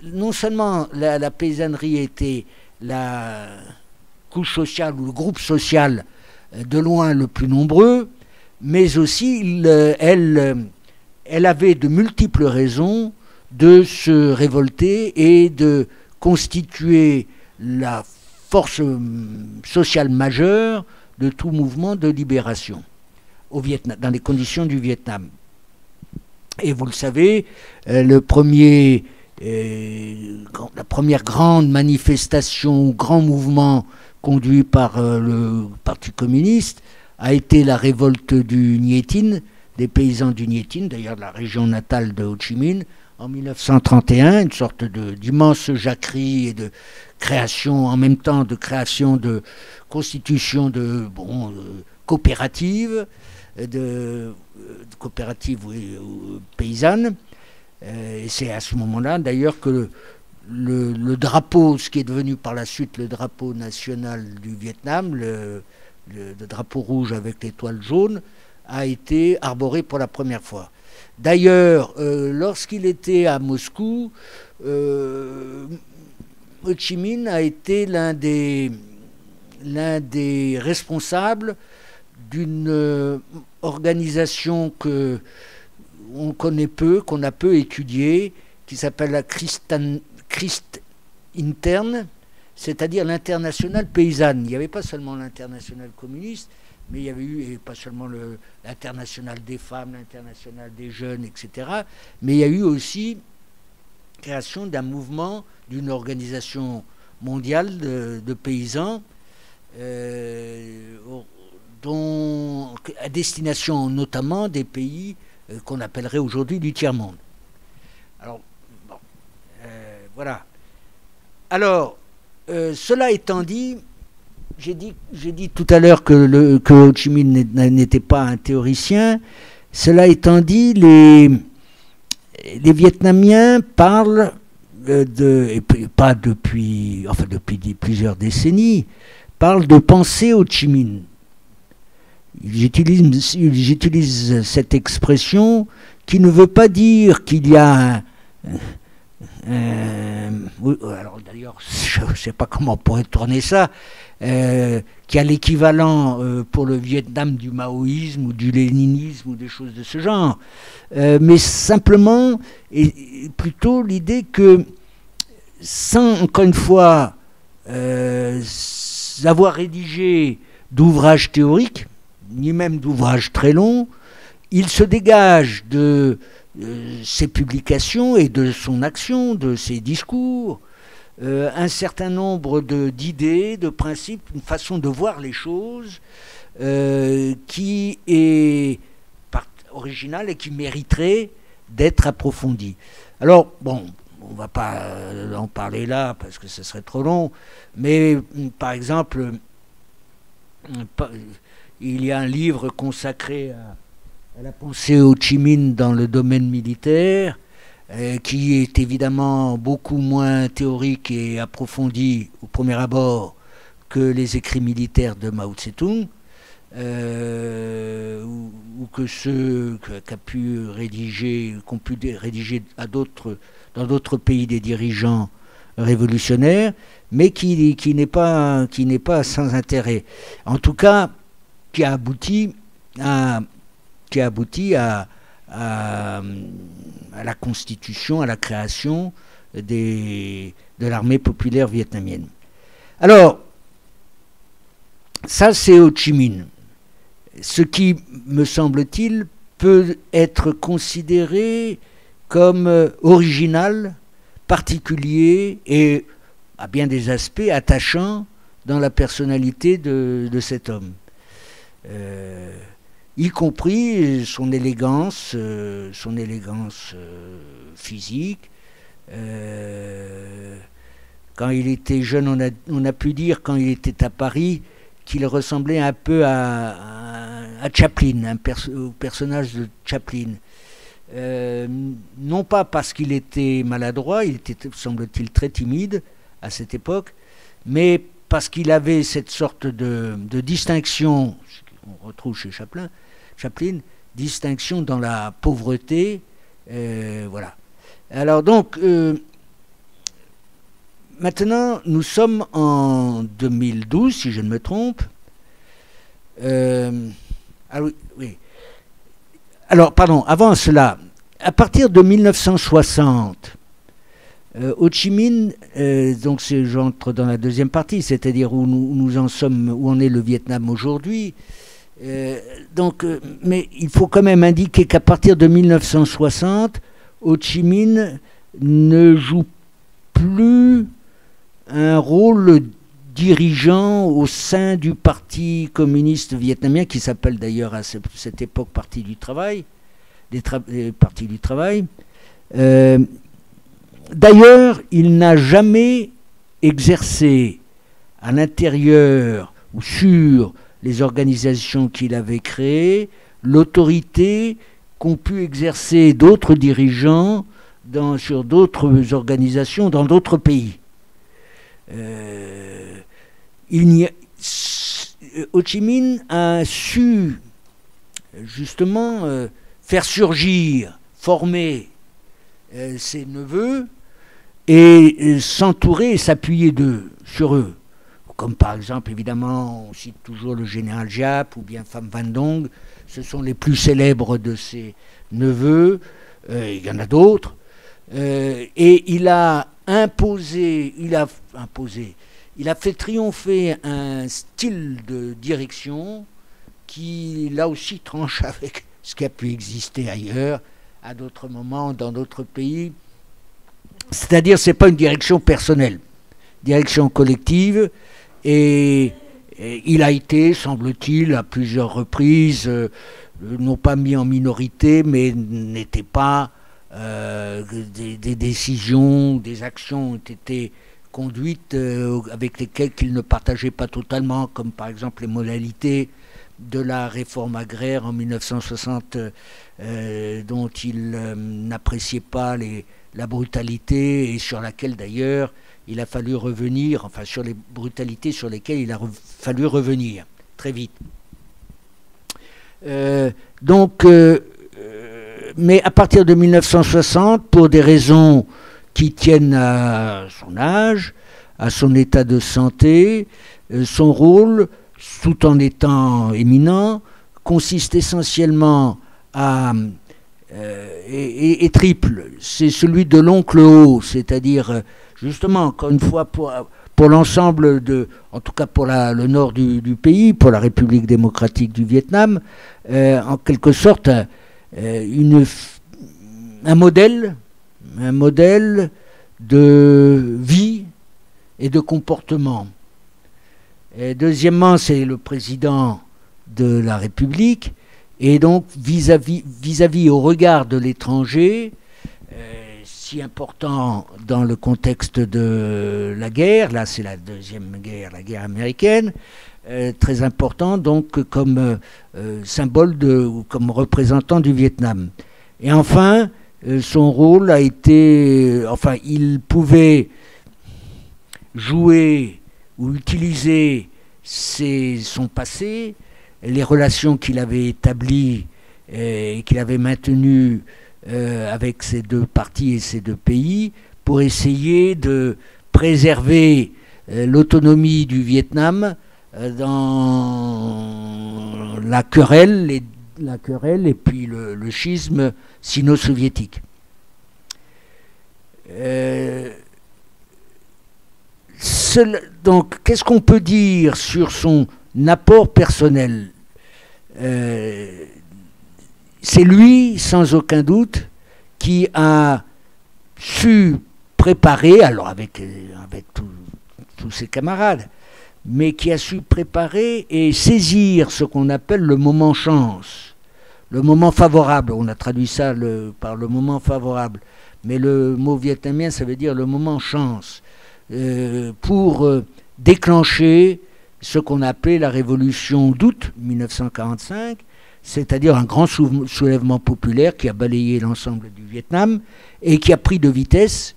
non seulement la paysannerie était la couche sociale ou le groupe social de loin le plus nombreux, mais aussi elle avait de multiples raisons de se révolter et de constituer la force sociale majeure de tout mouvement de libération au Vietnam, dans les conditions du Vietnam. Et vous le savez, la première grande manifestation, grand mouvement conduit par le Parti communiste a été la révolte du Nye Tinh, des paysans du Nye Tinh, d'ailleurs de la région natale de Ho Chi Minh, en 1931, une sorte d'immense jacquerie et de création, en même temps de création de constitution de coopératives, de coopératives paysannes. Et c'est à ce moment-là, d'ailleurs, que le drapeau, ce qui est devenu par la suite le drapeau national du Vietnam, le drapeau rouge avec l'étoile jaune, a été arboré pour la première fois. D'ailleurs, lorsqu'il était à Moscou, Ho Chi Minh a été l'un des responsables d'une organisation qu'on connaît peu, qu'on a peu étudiée, qui s'appelle la Christ Interne, c'est-à-dire l'internationale paysanne. Il n'y avait pas seulement l'internationale communiste, mais il y avait eu, et pas seulement l'internationale des femmes, l'internationale des jeunes, etc. Mais il y a eu aussi création d'un mouvement, d'une organisation mondiale de paysans, à destination notamment des pays qu'on appellerait aujourd'hui du tiers-monde. Alors, bon, voilà. Alors, cela étant dit, j'ai dit tout à l'heure que Ho Chi Minh n'était pas un théoricien. Cela étant dit, les Vietnamiens parlent et pas depuis plusieurs décennies, parlent de pensée Ho Chi Minh. J'utilise cette expression qui ne veut pas dire qu'il y a alors d'ailleurs, je ne sais pas comment on pourrait tourner ça, qu'il y a l'équivalent pour le Vietnam du maoïsme ou du léninisme ou des choses de ce genre, mais simplement, et plutôt l'idée que, sans, encore une fois, avoir rédigé d'ouvrages théoriques, ni même d'ouvrages très longs, il se dégage de ses publications et de son action, de ses discours, un certain nombre d'idées, de principes, une façon de voir les choses qui est originale et qui mériterait d'être approfondie. Alors, bon, on ne va pas en parler là parce que ce serait trop long, mais par exemple, il y a un livre consacré à la pensée Ho Chi Minh dans le domaine militaire, qui est évidemment beaucoup moins théorique et approfondi au premier abord que les écrits militaires de Mao Tse-tung, ou que ceux qu'ont pu rédiger dans d'autres pays des dirigeants révolutionnaires, mais qui n'est pas sans intérêt. En tout cas, qui a abouti à la constitution, à la création de l'armée populaire vietnamienne. Alors, ça c'est Ho Chi Minh. Ce qui, me semble-t-il, peut être considéré comme original, particulier et, à bien des aspects, attachant dans la personnalité de cet homme. Y compris son élégance physique. Quand il était jeune, on a pu dire, quand il était à Paris, qu'il ressemblait un peu à Chaplin, au personnage de Chaplin. Non pas parce qu'il était maladroit, il était, semble-t-il, très timide à cette époque, mais parce qu'il avait cette sorte de distinction, qu'on retrouve chez Chaplin, distinction dans la pauvreté, voilà. Alors donc, maintenant, nous sommes en 2012, si je ne me trompe. Ah oui, oui. Alors, pardon, avant cela, à partir de 1960, Ho Chi Minh, donc j'entre dans la deuxième partie, c'est-à-dire où nous en sommes, où en est le Vietnam aujourd'hui. Mais il faut quand même indiquer qu'à partir de 1960, Ho Chi Minh ne joue plus un rôle dirigeant au sein du Parti communiste vietnamien, qui s'appelle d'ailleurs à cette époque Parti du Travail, des Partis du Travail. D'ailleurs, il n'a jamais exercé à l'intérieur ou sur les organisations qu'il avait créées l'autorité qu'ont pu exercer d'autres dirigeants sur d'autres organisations dans d'autres pays. Ho Chi Minh a su justement faire surgir, former ses neveux et s'entourer et s'appuyer sur eux. Comme par exemple, évidemment, on cite toujours le général Giap ou bien Pham Van Dong, ce sont les plus célèbres de ses neveux, il y en a d'autres, et il a fait triompher un style de direction qui, là aussi, tranche avec ce qui a pu exister ailleurs, à d'autres moments, dans d'autres pays. C'est-à-dire, ce n'est pas une direction personnelle, direction collective, et il a été, semble-t-il, à plusieurs reprises, non pas mis en minorité, mais n'était pas... des décisions, des actions ont été conduites avec lesquelles il ne partageait pas totalement, comme par exemple les modalités de la réforme agraire en 1960, dont il n'appréciait pas la brutalité et sur laquelle d'ailleurs il a fallu revenir, enfin sur les brutalités sur lesquelles il a fallu revenir très vite. Mais à partir de 1960, pour des raisons qui tiennent à son âge, à son état de santé, son rôle, tout en étant éminent, consiste essentiellement est triple. C'est celui de l'oncle Ho, c'est-à-dire, justement, encore une fois, pour l'ensemble en tout cas pour le nord du pays, pour la République démocratique du Vietnam, en quelque sorte, un modèle de vie et de comportement. Et deuxièmement, c'est le président de la République, et donc vis-à-vis au regard de l'étranger, si important dans le contexte de la guerre, là c'est la deuxième guerre, la guerre américaine, très important donc comme symbole ou comme représentant du Vietnam. Et enfin, son rôle a été, enfin il pouvait jouer ou utiliser son passé, les relations qu'il avait établies et qu'il avait maintenues avec ces deux parties et ces deux pays pour essayer de préserver l'autonomie du Vietnam dans la querelle et puis le schisme sino-soviétique. Donc, qu'est-ce qu'on peut dire sur son apport personnel? C'est lui, sans aucun doute, qui a su préparer, alors avec tous ses camarades, mais qui a su préparer et saisir ce qu'on appelle le moment chance, le moment favorable. On a traduit ça par le moment favorable, mais le mot vietnamien, ça veut dire le moment chance, pour déclencher ce qu'on appelait la révolution d'août 1945, c'est-à-dire un grand soulèvement populaire qui a balayé l'ensemble du Vietnam et qui a pris de vitesse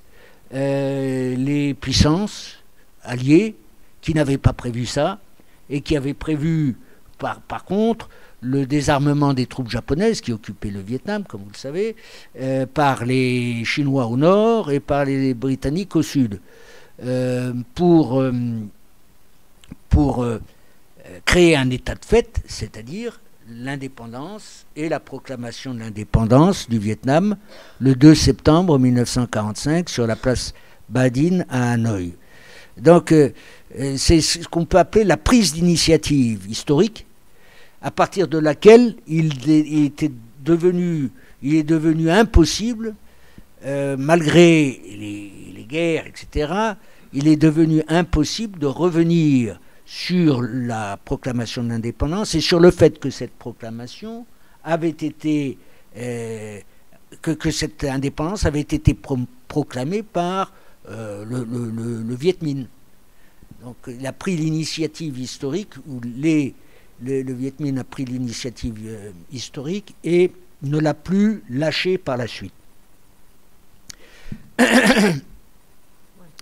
les puissances alliées qui n'avaient pas prévu ça et qui avaient prévu par contre le désarmement des troupes japonaises qui occupaient le Vietnam, comme vous le savez, par les Chinois au nord et par les Britanniques au sud, pour créer un état de fait, c'est-à-dire l'indépendance et la proclamation de l'indépendance du Vietnam le 2 septembre 1945 sur la place Ba Dinh à Hanoï. Donc c'est ce qu'on peut appeler la prise d'initiative historique, à partir de laquelle il est devenu impossible, malgré les guerres, etc., il est devenu impossible de revenir sur la proclamation de l'indépendance et sur le fait que cette proclamation avait été que cette indépendance avait été proclamée par le Viet Minh. Donc il a pris l'initiative historique, ou le Viet Minh a pris l'initiative historique et ne l'a plus lâchée par la suite.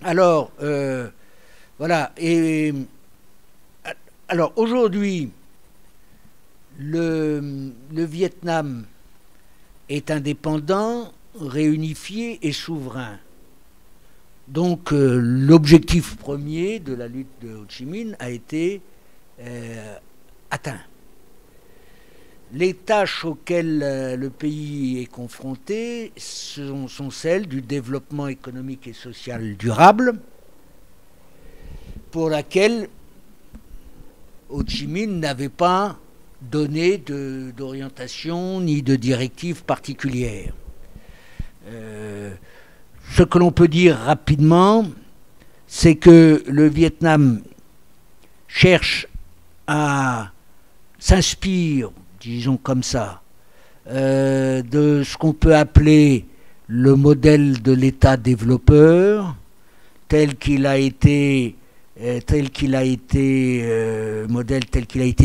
Alors voilà. Et alors aujourd'hui, le Vietnam est indépendant, réunifié et souverain. Donc l'objectif premier de la lutte de Ho Chi Minh a été atteint. Les tâches auxquelles le pays est confronté sont celles du développement économique et social durable, pour laquelle Ho Chi Minh n'avait pas donné d'orientation ni de directive particulière. Ce que l'on peut dire rapidement, c'est que le Vietnam cherche à s'inspire, disons comme ça, de ce qu'on peut appeler le modèle de l'État développeur, tel qu'il a été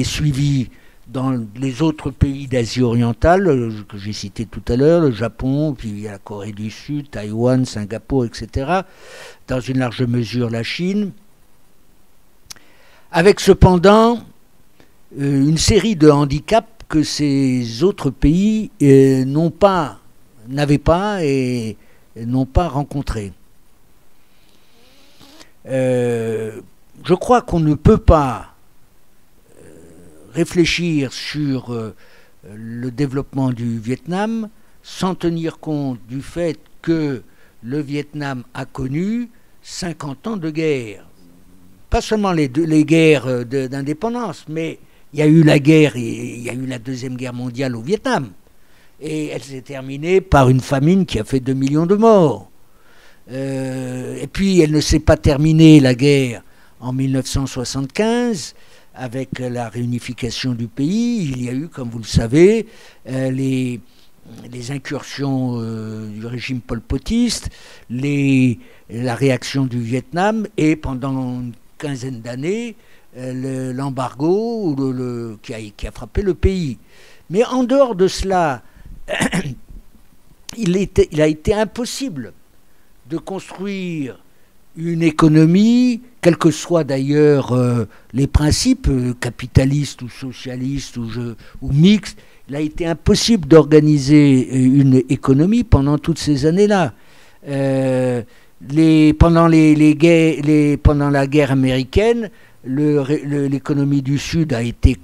suivi dans les autres pays d'Asie orientale, que j'ai cité tout à l'heure, le Japon, puis il y a la Corée du Sud, Taïwan, Singapour, etc., dans une large mesure la Chine, avec cependant une série de handicaps que ces autres pays n'avaient pas et n'ont pas rencontrés. Je crois qu'on ne peut pas réfléchir sur le développement du Vietnam sans tenir compte du fait que le Vietnam a connu 50 ans de guerre. Pas seulement les guerres d'indépendance, mais il y a eu la guerre, il y a eu la Deuxième Guerre mondiale au Vietnam. Et elle s'est terminée par une famine qui a fait 2 millions de morts. Et puis elle ne s'est pas terminée, la guerre, en 1975, avec la réunification du pays. Il y a eu, comme vous le savez, les incursions du régime pol-potiste, la réaction du Vietnam, et pendant une quinzaine d'années, l'embargo qui a frappé le pays. Mais en dehors de cela, il a été impossible de construire une économie, quels que soient d'ailleurs les principes capitalistes ou socialistes ou mixtes. Il a été impossible d'organiser une économie pendant toutes ces années-là. Pendant la guerre américaine, l'économie du Sud a été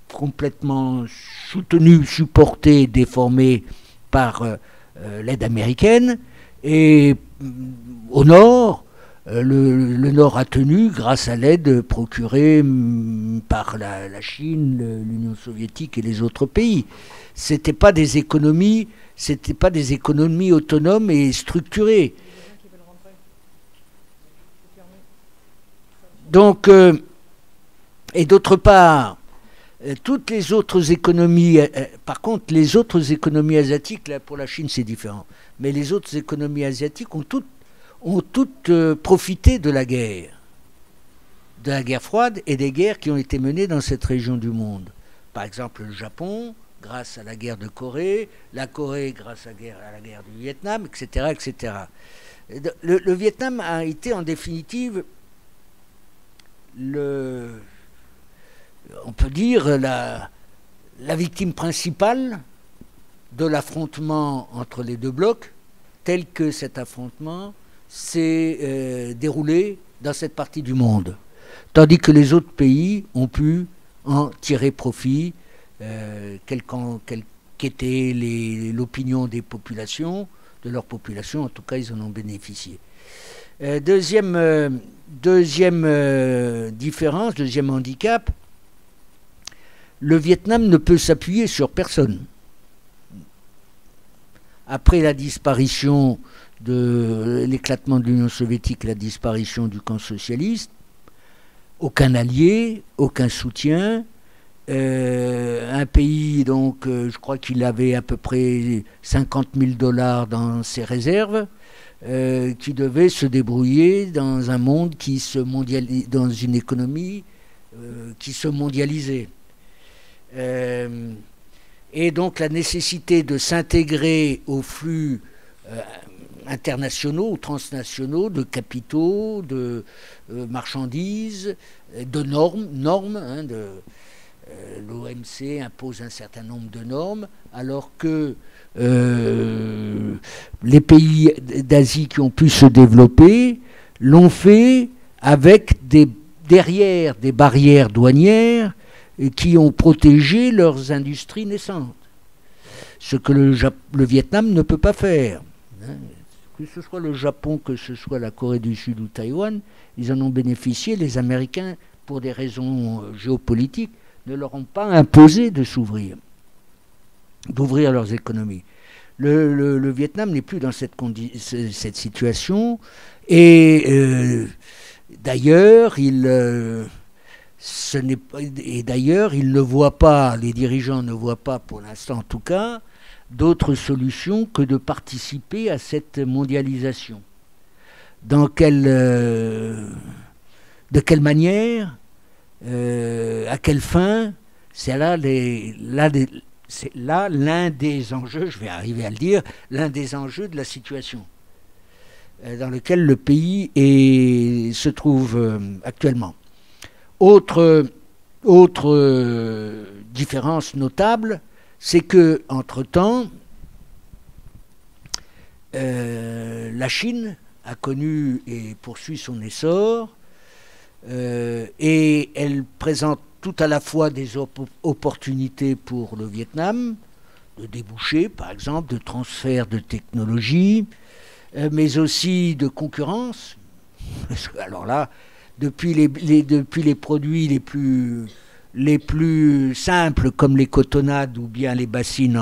complètement soutenue, supportée, déformée par l'aide américaine. Et au Nord, le Nord a tenu grâce à l'aide procurée par la Chine, l'Union soviétique et les autres pays. C'était pas des économies autonomes et structurées. Donc, et d'autre part, toutes les autres économies, par contre, les autres économies asiatiques, là pour la Chine c'est différent, mais les autres économies asiatiques ont toutes profité de la guerre froide et des guerres qui ont été menées dans cette région du monde. Par exemple, le Japon, grâce à la guerre de Corée, la Corée grâce à la guerre du Vietnam, etc., etc. Le Vietnam a été en définitive on peut dire la victime principale de l'affrontement entre les deux blocs, tel que cet affrontement s'est déroulé dans cette partie du monde. Tandis que les autres pays ont pu en tirer profit, qu'était l'opinion des populations, de leur population, en tout cas ils en ont bénéficié. Deuxième différence, deuxième handicap, le Vietnam ne peut s'appuyer sur personne. Après la disparition de l'éclatement de l'Union soviétique, la disparition du camp socialiste, aucun allié, aucun soutien. Un pays, donc, je crois qu'il avait à peu près 50 000 $ dans ses réserves, qui devait se débrouiller dans un monde dans une économie qui se mondialisait. Et donc la nécessité de s'intégrer aux flux internationaux ou transnationaux de capitaux, de marchandises, de normes hein, l'OMC impose un certain nombre de normes, alors que les pays d'Asie qui ont pu se développer l'ont fait avec derrière des barrières douanières qui ont protégé leurs industries naissantes. Ce que le Vietnam ne peut pas faire. Que ce soit le Japon, que ce soit la Corée du Sud ou Taïwan, ils en ont bénéficié. Les Américains, pour des raisons géopolitiques, ne leur ont pas imposé de s'ouvrir, d'ouvrir leurs économies. Le Vietnam n'est plus dans cette situation, et d'ailleurs, il ne voit pas, les dirigeants ne voient pas, pour l'instant en tout cas, d'autre solution que de participer à cette mondialisation. De quelle manière, à quelle fin, c'est là l'un des enjeux, je vais arriver à le dire, l'un des enjeux de la situation dans lequel le pays se trouve actuellement. Autre différence notable, c'est que entre-temps, la Chine a connu et poursuit son essor, et elle présente tout à la fois des opportunités pour le Vietnam, de débouchés par exemple, de transfert de technologie, mais aussi de concurrence. Alors là, depuis les produits les plus simples comme les cotonnades ou bien les bassines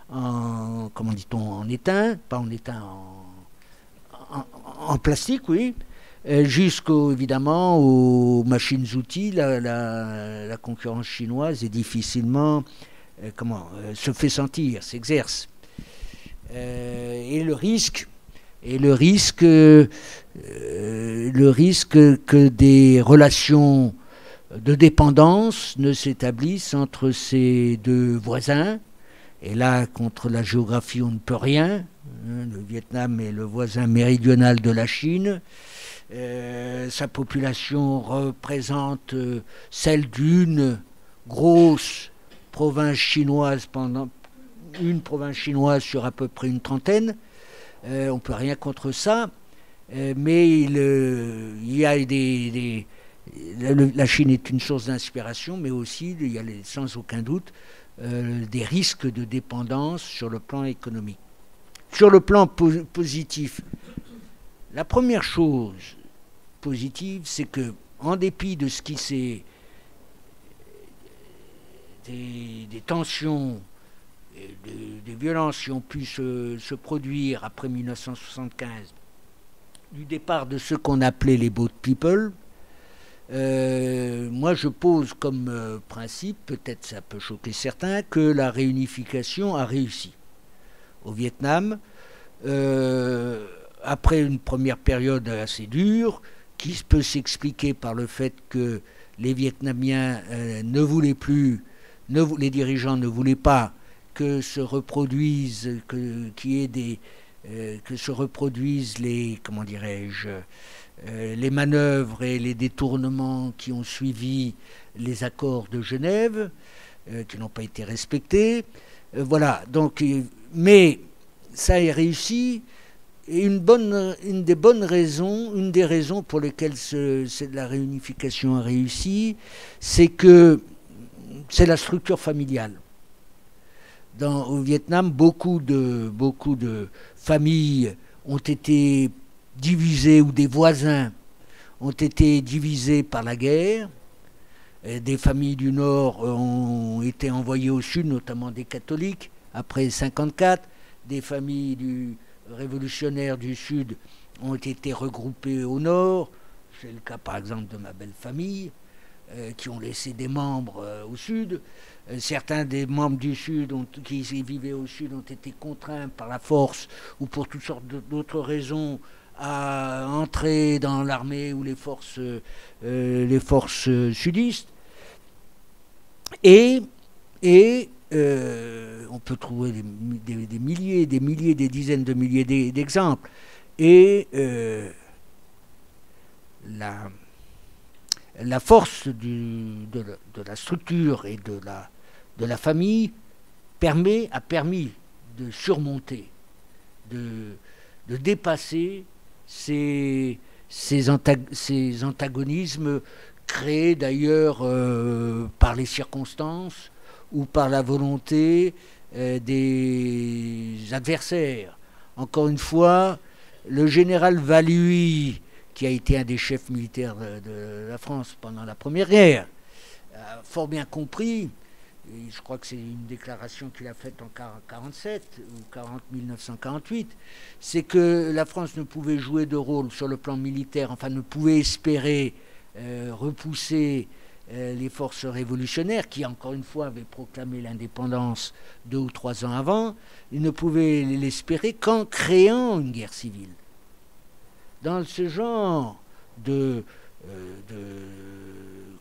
comment dit-on, en étain, pas en étain, en plastique, oui. Jusqu'au, évidemment, aux machines-outils, la concurrence chinoise est difficilement, se fait sentir, s'exerce. Et le risque que des relations de dépendance ne s'établissent entre ces deux voisins. Et là, contre la géographie, on ne peut rien. Le Vietnam est le voisin méridional de la Chine. Sa population représente celle d'une grosse province chinoise, une province chinoise sur à peu près une trentaine. On ne peut rien contre ça, mais il y a la Chine est une source d'inspiration, mais aussi il y a sans aucun doute des risques de dépendance sur le plan économique. Sur le plan positif, la première chose positive, c'est que, en dépit de ce qui s'est des tensions, des violences qui ont pu se produire après 1975, du départ de ceux qu'on appelait les boat people, moi je pose comme principe, peut-être ça peut choquer certains, que la réunification a réussi au Vietnam, après une première période assez dure, qui peut s'expliquer par le fait que les Vietnamiens ne voulaient plus, les dirigeants ne voulaient pas que se reproduisent, que se reproduisent les, comment dirais-je, les manœuvres et les détournements qui ont suivi les accords de Genève, qui n'ont pas été respectés. Voilà. Donc, mais ça a réussi. Et une des raisons pour lesquelles la réunification a réussi, c'est que c'est la structure familiale. Au Vietnam, beaucoup de familles ont été divisées, ou des voisins ont été divisés par la guerre. Des familles du Nord ont été envoyées au Sud, notamment des catholiques, après 1954. Des familles révolutionnaires du Sud ont été regroupées au Nord. C'est le cas, par exemple, de ma belle famille, qui ont laissé des membres au Sud. Certains des membres du Sud qui vivaient au Sud ont été contraints par la force ou pour toutes sortes d'autres raisons à entrer dans l'armée ou les forces sudistes. Et on peut trouver des milliers, des dizaines de milliers d'exemples. Et la force de la structure et de la famille a permis de surmonter, de dépasser ces antagonismes créés d'ailleurs par les circonstances ou par la volonté des adversaires. Encore une fois, le général Valluy, qui a été un des chefs militaires de la France pendant la Première Guerre, a fort bien compris, et je crois que c'est une déclaration qu'il a faite en 1947 ou 1948, c'est que la France ne pouvait jouer de rôle sur le plan militaire, enfin ne pouvait espérer repousser les forces révolutionnaires, qui encore une fois avaient proclamé l'indépendance 2 ou 3 ans avant. Ils ne pouvaient l'espérer qu'en créant une guerre civile. Dans ce genre de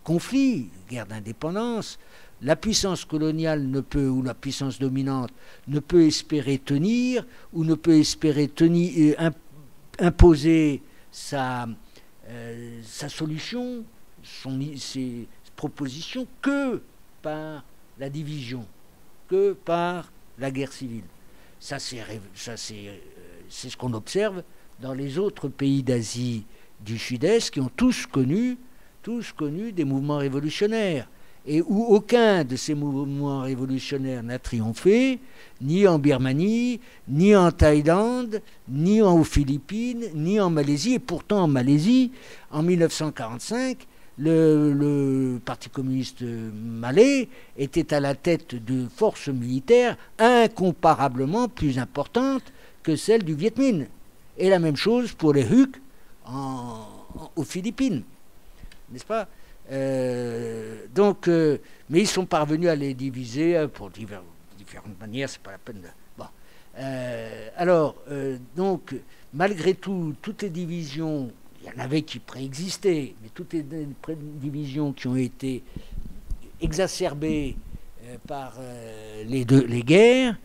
conflit, guerre d'indépendance, la puissance coloniale ou la puissance dominante ne peut espérer tenir, ou ne peut espérer imposer sa solution, ses propositions, que par la division, que par la guerre civile. Ça c'est ce qu'on observe dans les autres pays d'Asie du Sud-Est, qui ont tous connu des mouvements révolutionnaires, et où aucun de ces mouvements révolutionnaires n'a triomphé, ni en Birmanie, ni en Thaïlande, ni aux Philippines, ni en Malaisie. Et pourtant en Malaisie, en 1945, le Parti communiste malais était à la tête de forces militaires incomparablement plus importantes que celles du Viet Minh. Et la même chose pour les Huk aux Philippines, n'est-ce pas? Mais ils sont parvenus à les diviser pour différentes manières, c'est pas la peine de... Bon. Donc, malgré tout, toutes les divisions, il y en avait qui préexistaient, mais toutes les divisions qui ont été exacerbées par les guerres,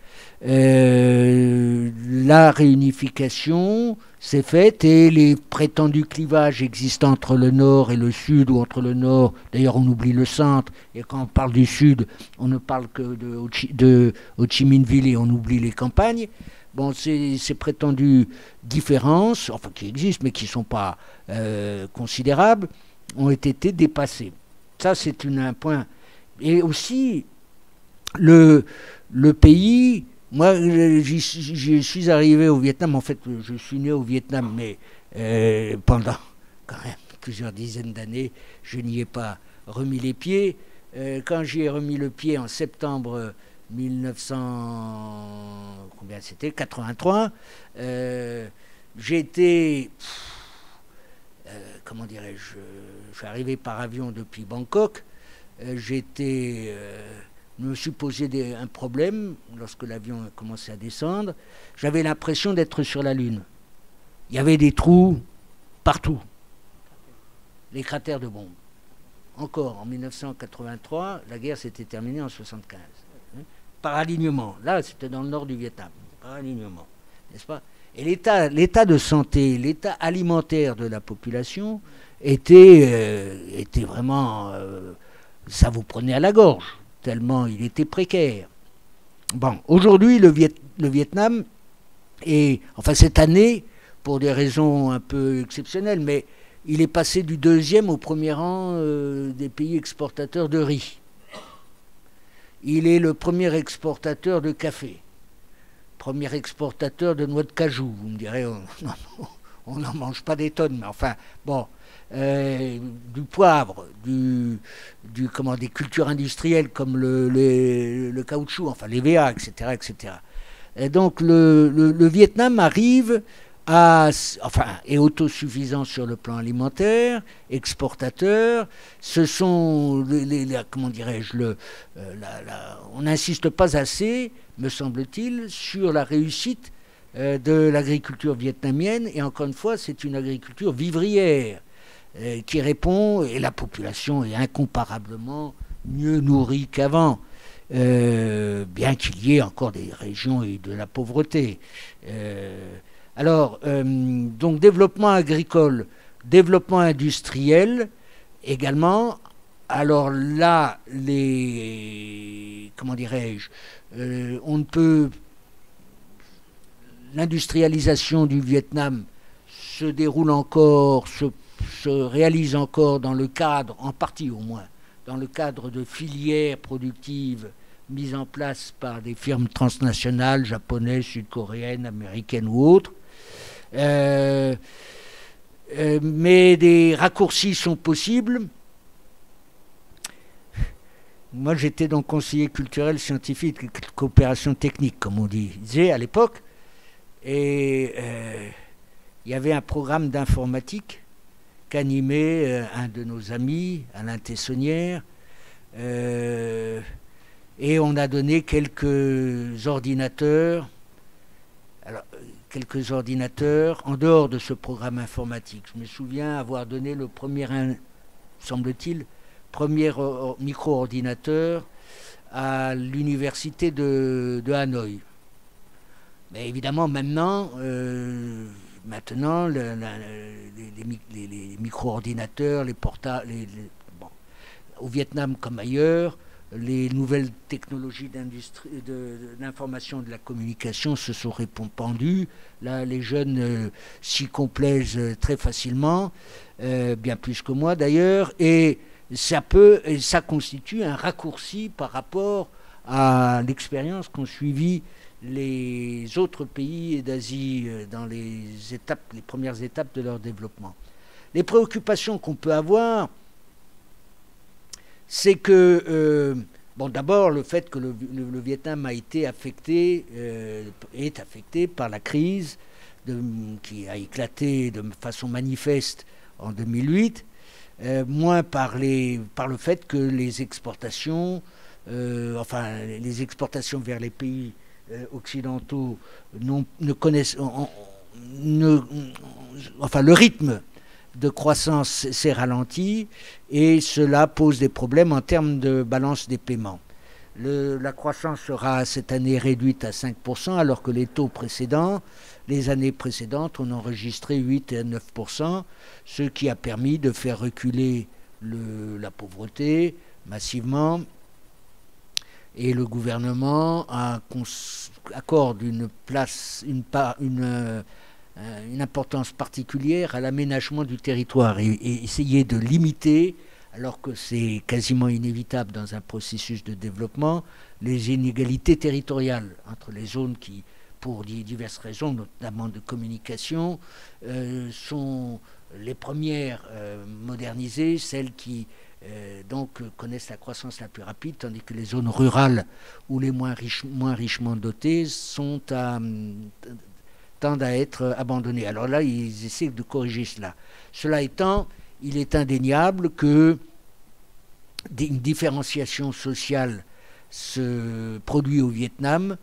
la réunification s'est faite et les prétendus clivages existants entre le nord et le sud, ou entre le nord, d'ailleurs on oublie le centre, et quand on parle du sud, on ne parle que de Ho Chi Minh Ville et on oublie les campagnes. Bon, ces prétendues différences, enfin qui existent mais qui ne sont pas considérables, ont été dépassées. Ça c'est un point. Et aussi, le pays... Moi, je suis arrivé au Vietnam, en fait, je suis né au Vietnam, mais pendant quand même plusieurs dizaines d'années, je n'y ai pas remis les pieds. Quand j'y ai remis le pied en septembre 1983, j'ai été, comment dirais-je, je suis arrivé par avion depuis Bangkok, je me suis posé un problème lorsque l'avion a commencé à descendre. J'avais l'impression d'être sur la Lune. Il y avait des trous partout. Les cratères de bombes. Encore, en 1983, la guerre s'était terminée en 1975. Par alignement. Là, c'était dans le nord du Vietnam. Par alignement. N'est-ce pas? Et l'état de santé, l'état alimentaire de la population était vraiment... ça vous prenait à la gorge. Tellement il était précaire. Bon, aujourd'hui, le Vietnam enfin cette année, pour des raisons un peu exceptionnelles, mais il est passé du 2e au 1er rang des pays exportateurs de riz. Il est le 1er exportateur de café, 1er exportateur de noix de cajou. Vous me direz, on n'en mange pas des tonnes, mais enfin, bon... du poivre, des cultures industrielles comme le caoutchouc, enfin les VA, etc., etc. Et donc le Vietnam arrive est autosuffisant sur le plan alimentaire, exportateur. Ce sont comment dirais-je, on n'insiste pas assez, me semble-t-il, sur la réussite de l'agriculture vietnamienne, et encore une fois, c'est une agriculture vivrière. Qui répond, et la population est incomparablement mieux nourrie qu'avant, bien qu'il y ait encore des régions et de la pauvreté. Donc développement agricole, développement industriel également. Alors là, comment dirais-je, l'industrialisation du Vietnam se déroule encore, se réalise encore dans le cadre, en partie au moins, dans le cadre de filières productives mises en place par des firmes transnationales, japonaises, sud-coréennes, américaines ou autres. Mais des raccourcis sont possibles. Moi, j'étais donc conseiller culturel, scientifique, coopération technique, comme on disait à l'époque. Et il y avait un programme d'informatique qu'animait un de nos amis, Alain Tessonnière, et on a donné quelques ordinateurs en dehors de ce programme informatique. Je me souviens avoir donné le premier, semble-t-il, premier micro-ordinateur à l'université de Hanoï. Mais évidemment, maintenant, les micro-ordinateurs, les portables, au Vietnam comme ailleurs, les nouvelles technologies d'information et de la communication se sont répandues. Là, les jeunes s'y complaisent très facilement, bien plus que moi d'ailleurs, et ça constitue un raccourci par rapport à l'expérience qu'ont suivi les autres pays d'Asie dans les premières étapes de leur développement. Les préoccupations qu'on peut avoir, c'est que, d'abord, le fait que le Vietnam a été est affecté par la crise qui a éclaté de façon manifeste en 2008, moins par le fait que les exportations, les exportations vers les pays occidentaux ne connaissent, le rythme de croissance s'est ralenti et cela pose des problèmes en termes de balance des paiements. La croissance sera cette année réduite à 5%, alors que les années précédentes, on enregistrait 8 et 9%, ce qui a permis de faire reculer la pauvreté massivement. Et le gouvernement accorde une importance particulière à l'aménagement du territoire et essayer de limiter, alors que c'est quasiment inévitable dans un processus de développement, les inégalités territoriales entre les zones qui, pour diverses raisons, notamment de communication, sont les premières modernisées, celles qui donc connaissent la croissance la plus rapide, tandis que les zones rurales ou les moins richement dotées tendent à être abandonnées. Alors là, ils essaient de corriger cela. Cela étant, il est indéniable que une différenciation sociale se produit au Vietnam,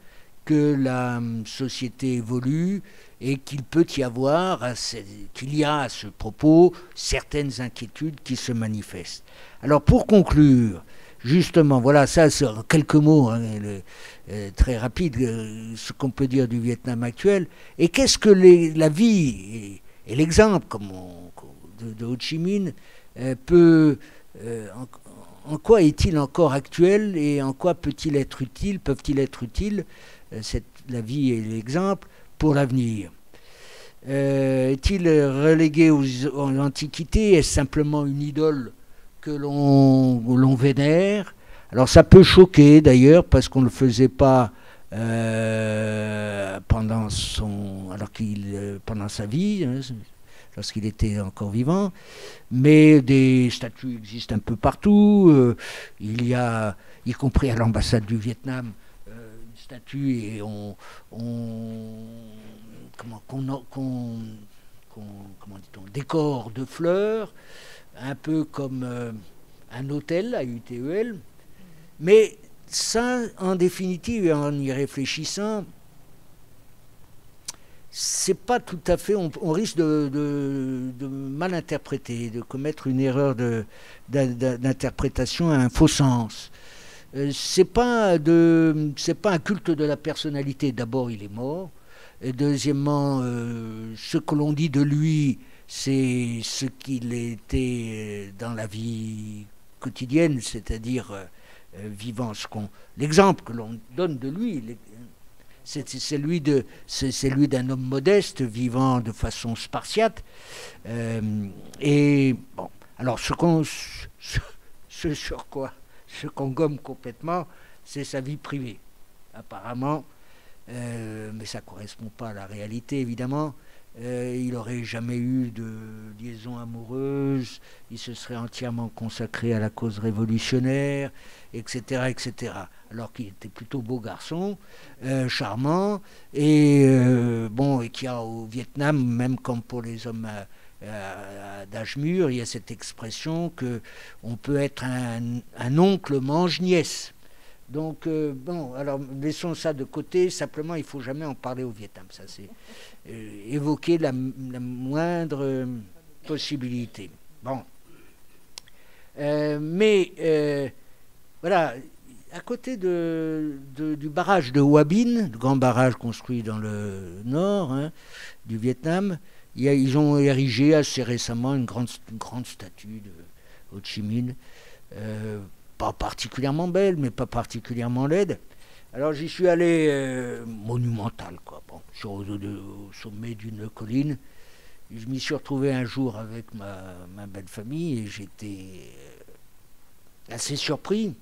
que la société évolue et qu'il y a à ce propos certaines inquiétudes qui se manifestent. Alors pour conclure, justement, voilà, ça c'est en quelques mots, très rapide, ce qu'on peut dire du Vietnam actuel. Et qu'est-ce que la vie et l'exemple de Ho Chi Minh peut... en quoi est-il encore actuel et en quoi peuvent-ils être utiles, la vie et l'exemple, pour l'avenir? Est-il relégué aux antiquités? Est-ce simplement une idole que l'on vénère? Alors ça peut choquer d'ailleurs, parce qu'on ne le faisait pas pendant sa vie, hein, lorsqu'il était encore vivant, mais des statues existent un peu partout. Il y a, y compris à l'ambassade du Vietnam, une statue et comment dit-on, décore de fleurs, un peu comme un hôtel à UTEL. Mais ça, en définitive, en y réfléchissant, c'est pas tout à fait... On risque de mal interpréter, de commettre une erreur d'interprétation à un faux sens. C'est pas un culte de la personnalité. D'abord, il est mort. Et deuxièmement, ce que l'on dit de lui, c'est ce qu'il était dans la vie quotidienne, c'est-à-dire vivant l'exemple que l'on donne de lui. C'est celui d'un homme modeste, vivant de façon spartiate. Et bon, alors ce qu'on gomme complètement, c'est sa vie privée, apparemment. Mais ça ne correspond pas à la réalité, évidemment. Il n'aurait jamais eu de liaison amoureuse, il se serait entièrement consacré à la cause révolutionnaire, etc., etc. Alors qu'il était plutôt beau garçon, charmant, et qu'il y a au Vietnam, même comme pour les hommes d'âge mûr, il y a cette expression qu'on peut être un oncle mange-nièce. Donc, alors laissons ça de côté, simplement il ne faut jamais en parler au Vietnam, ça c'est évoquer la moindre possibilité. Bon. Voilà, à côté du barrage de Hoa Binh, le grand barrage construit dans le nord du Vietnam, ils ont érigé assez récemment une grande statue de Ho Chi Minh, pas particulièrement belle, mais pas particulièrement laide. Alors j'y suis allé monumental, quoi. Bon, au sommet d'une colline. Je m'y suis retrouvé un jour avec ma belle famille et j'étais assez surpris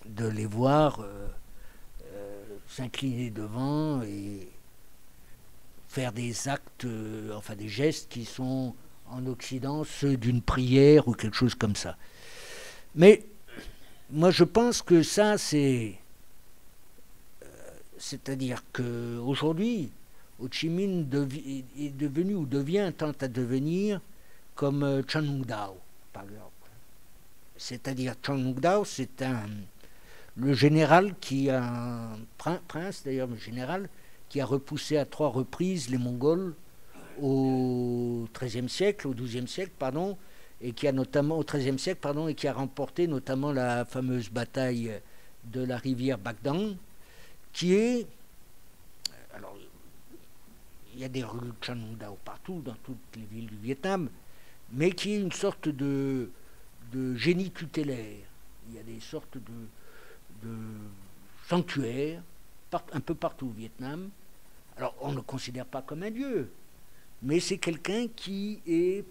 de les voir s'incliner devant et faire des actes, des gestes qui sont en Occident ceux d'une prière ou quelque chose comme ça. Mais moi je pense que ça c'est... c'est-à-dire qu'aujourd'hui, Ho Chi Minh est devenu ou tente à devenir comme Chan Hung Dao, par exemple. C'est-à-dire Chan Hung Dao, c'est le général qui a un prince d'ailleurs, le général qui a repoussé à 3 reprises les Mongols au XIIIe siècle, au XIIe siècle, pardon, et qui a notamment au XIIIe siècle, pardon, et qui a remporté notamment la fameuse bataille de la rivière Bac Dang, qui est, alors, il y a des rues de Chan Hung Dao partout, dans toutes les villes du Vietnam, mais qui est une sorte de génie tutélaire. Il y a des sortes de sanctuaires un peu partout au Vietnam. Alors, on ne le considère pas comme un dieu, mais c'est quelqu'un qui est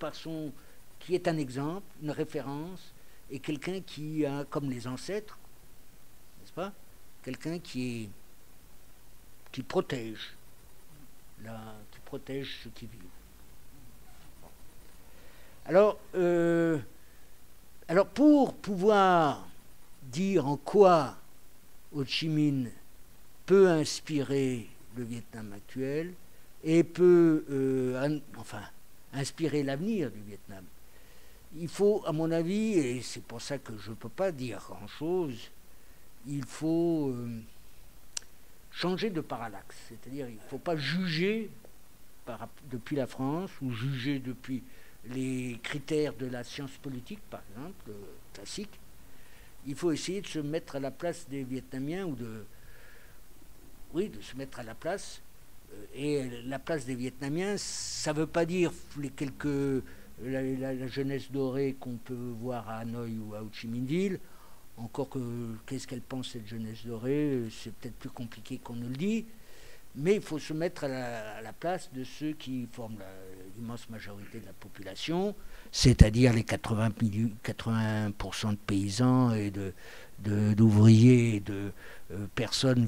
un exemple, une référence, et quelqu'un qui a, comme les ancêtres, n'est-ce pas, quelqu'un qui protège, ceux qui vivent. Alors, pour pouvoir dire en quoi Ho Chi Minh peut inspirer le Vietnam actuel et peut inspirer l'avenir du Vietnam, il faut, à mon avis, et c'est pour ça que je ne peux pas dire grand-chose, il faut changer de parallaxe. C'est-à-dire il ne faut pas juger depuis la France ou juger depuis les critères de la science politique, par exemple, classique. Il faut essayer de se mettre à la place des Vietnamiens de se mettre à la place. Et la place des Vietnamiens, ça ne veut pas dire la jeunesse dorée qu'on peut voir à Hanoï ou à Ho Chi Minh Ville. Encore que, qu'est-ce qu'elle pense, cette jeunesse dorée, c'est peut-être plus compliqué qu'on ne le dit. Mais il faut se mettre à la place de ceux qui forment l'immense majorité de la population, c'est-à-dire les 80% de paysans et d'ouvriers et de personnes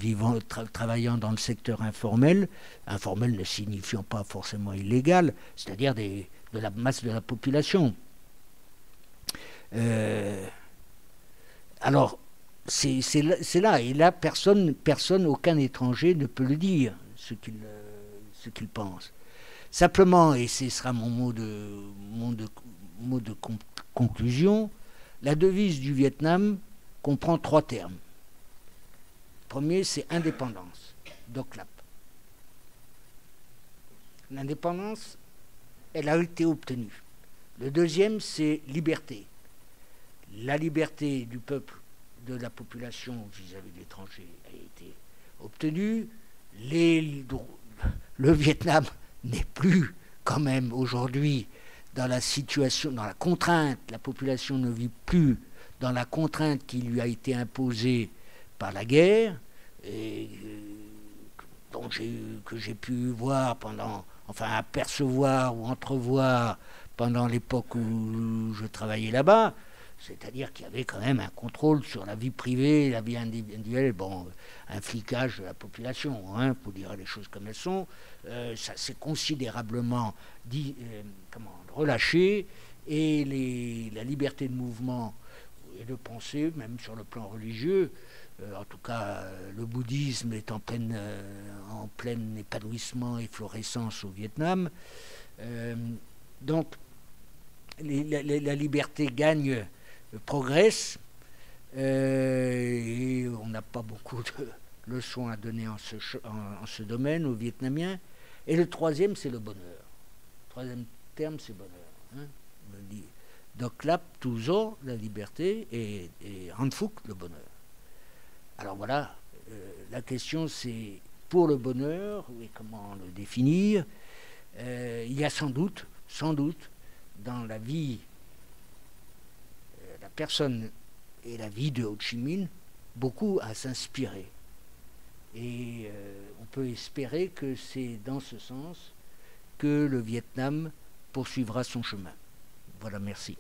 travaillant dans le secteur informel ne signifiant pas forcément illégal, c'est-à-dire de la masse de la population. Alors, c'est là, et là, personne, aucun étranger ne peut le dire, ce qu'il pense. Simplement, et ce sera mon mot de conclusion, la devise du Vietnam comprend 3 termes. Le premier, c'est indépendance, Doc Lap. L'indépendance, elle a été obtenue. Le deuxième, c'est liberté. La liberté du peuple, de la population vis-à-vis de l'étranger a été obtenue. Le Vietnam n'est plus quand même aujourd'hui dans la situation, dans la contrainte, la population ne vit plus dans la contrainte qui lui a été imposée par la guerre, et que j'ai pu voir apercevoir ou entrevoir pendant l'époque où je travaillais là-bas. C'est-à-dire qu'il y avait quand même un contrôle sur la vie privée, la vie individuelle, un flicage de la population, pour dire les choses comme elles sont. Ça s'est considérablement relâché, et la liberté de mouvement et de pensée, même sur le plan religieux, en tout cas le bouddhisme est en plein épanouissement et florescence au Vietnam. Donc la liberté gagne, progresse, et on n'a pas beaucoup de leçons à donner en ce domaine aux Vietnamiens. Et le troisième, c'est le bonheur. Le troisième terme, c'est bonheur. Donc là, toujours la liberté, et Han Phuc, le bonheur. Alors voilà, la question c'est, pour le bonheur, et comment le définir, il y a sans doute, dans la vie, la personne et la vie de Ho Chi Minh, beaucoup à s'inspirer. Et on peut espérer que c'est dans ce sens que le Vietnam poursuivra son chemin. Voilà, merci.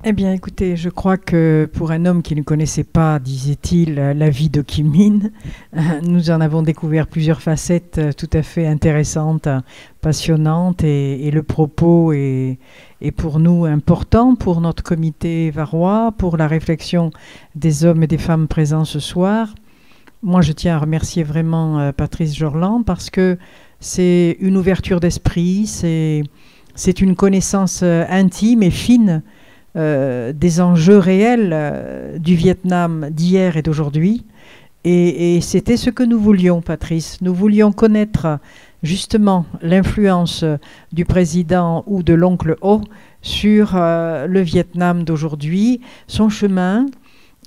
Eh bien, écoutez, je crois que pour un homme qui ne connaissait pas, disait-il, la vie de Kim Min, nous en avons découvert plusieurs facettes tout à fait intéressantes, passionnantes, et le propos est pour nous important, pour notre comité varois, pour la réflexion des hommes et des femmes présents ce soir. Moi, je tiens à remercier vraiment Patrice Jorland parce que c'est une ouverture d'esprit, c'est une connaissance intime et fine des enjeux réels du Vietnam d'hier et d'aujourd'hui. Et c'était ce que nous voulions, Patrice. Nous voulions connaître justement l'influence du président ou de l'oncle Ho sur le Vietnam d'aujourd'hui, son chemin.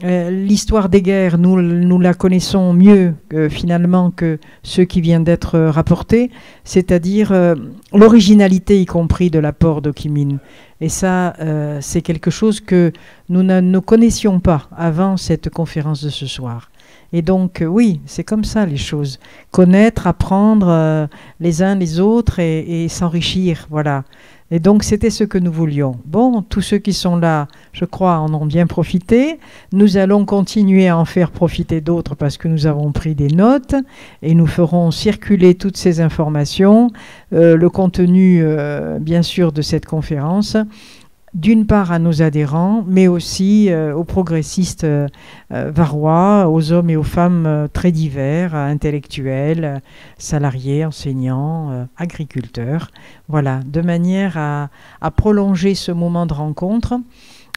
L'histoire des guerres, nous la connaissons mieux finalement que ce qui vient d'être rapporté, c'est-à-dire l'originalité y compris de l'apport d'Ho Chi Minh. Et ça, c'est quelque chose que nous ne connaissions pas avant cette conférence de ce soir. Et donc, oui, c'est comme ça les choses. Connaître, apprendre les uns les autres et s'enrichir, voilà. Et donc, c'était ce que nous voulions. Bon, tous ceux qui sont là, je crois, en ont bien profité. Nous allons continuer à en faire profiter d'autres parce que nous avons pris des notes et nous ferons circuler toutes ces informations, le contenu, bien sûr, de cette conférence, d'une part à nos adhérents, mais aussi aux progressistes varois, aux hommes et aux femmes très divers, intellectuels, salariés, enseignants, agriculteurs. Voilà, de manière à prolonger ce moment de rencontre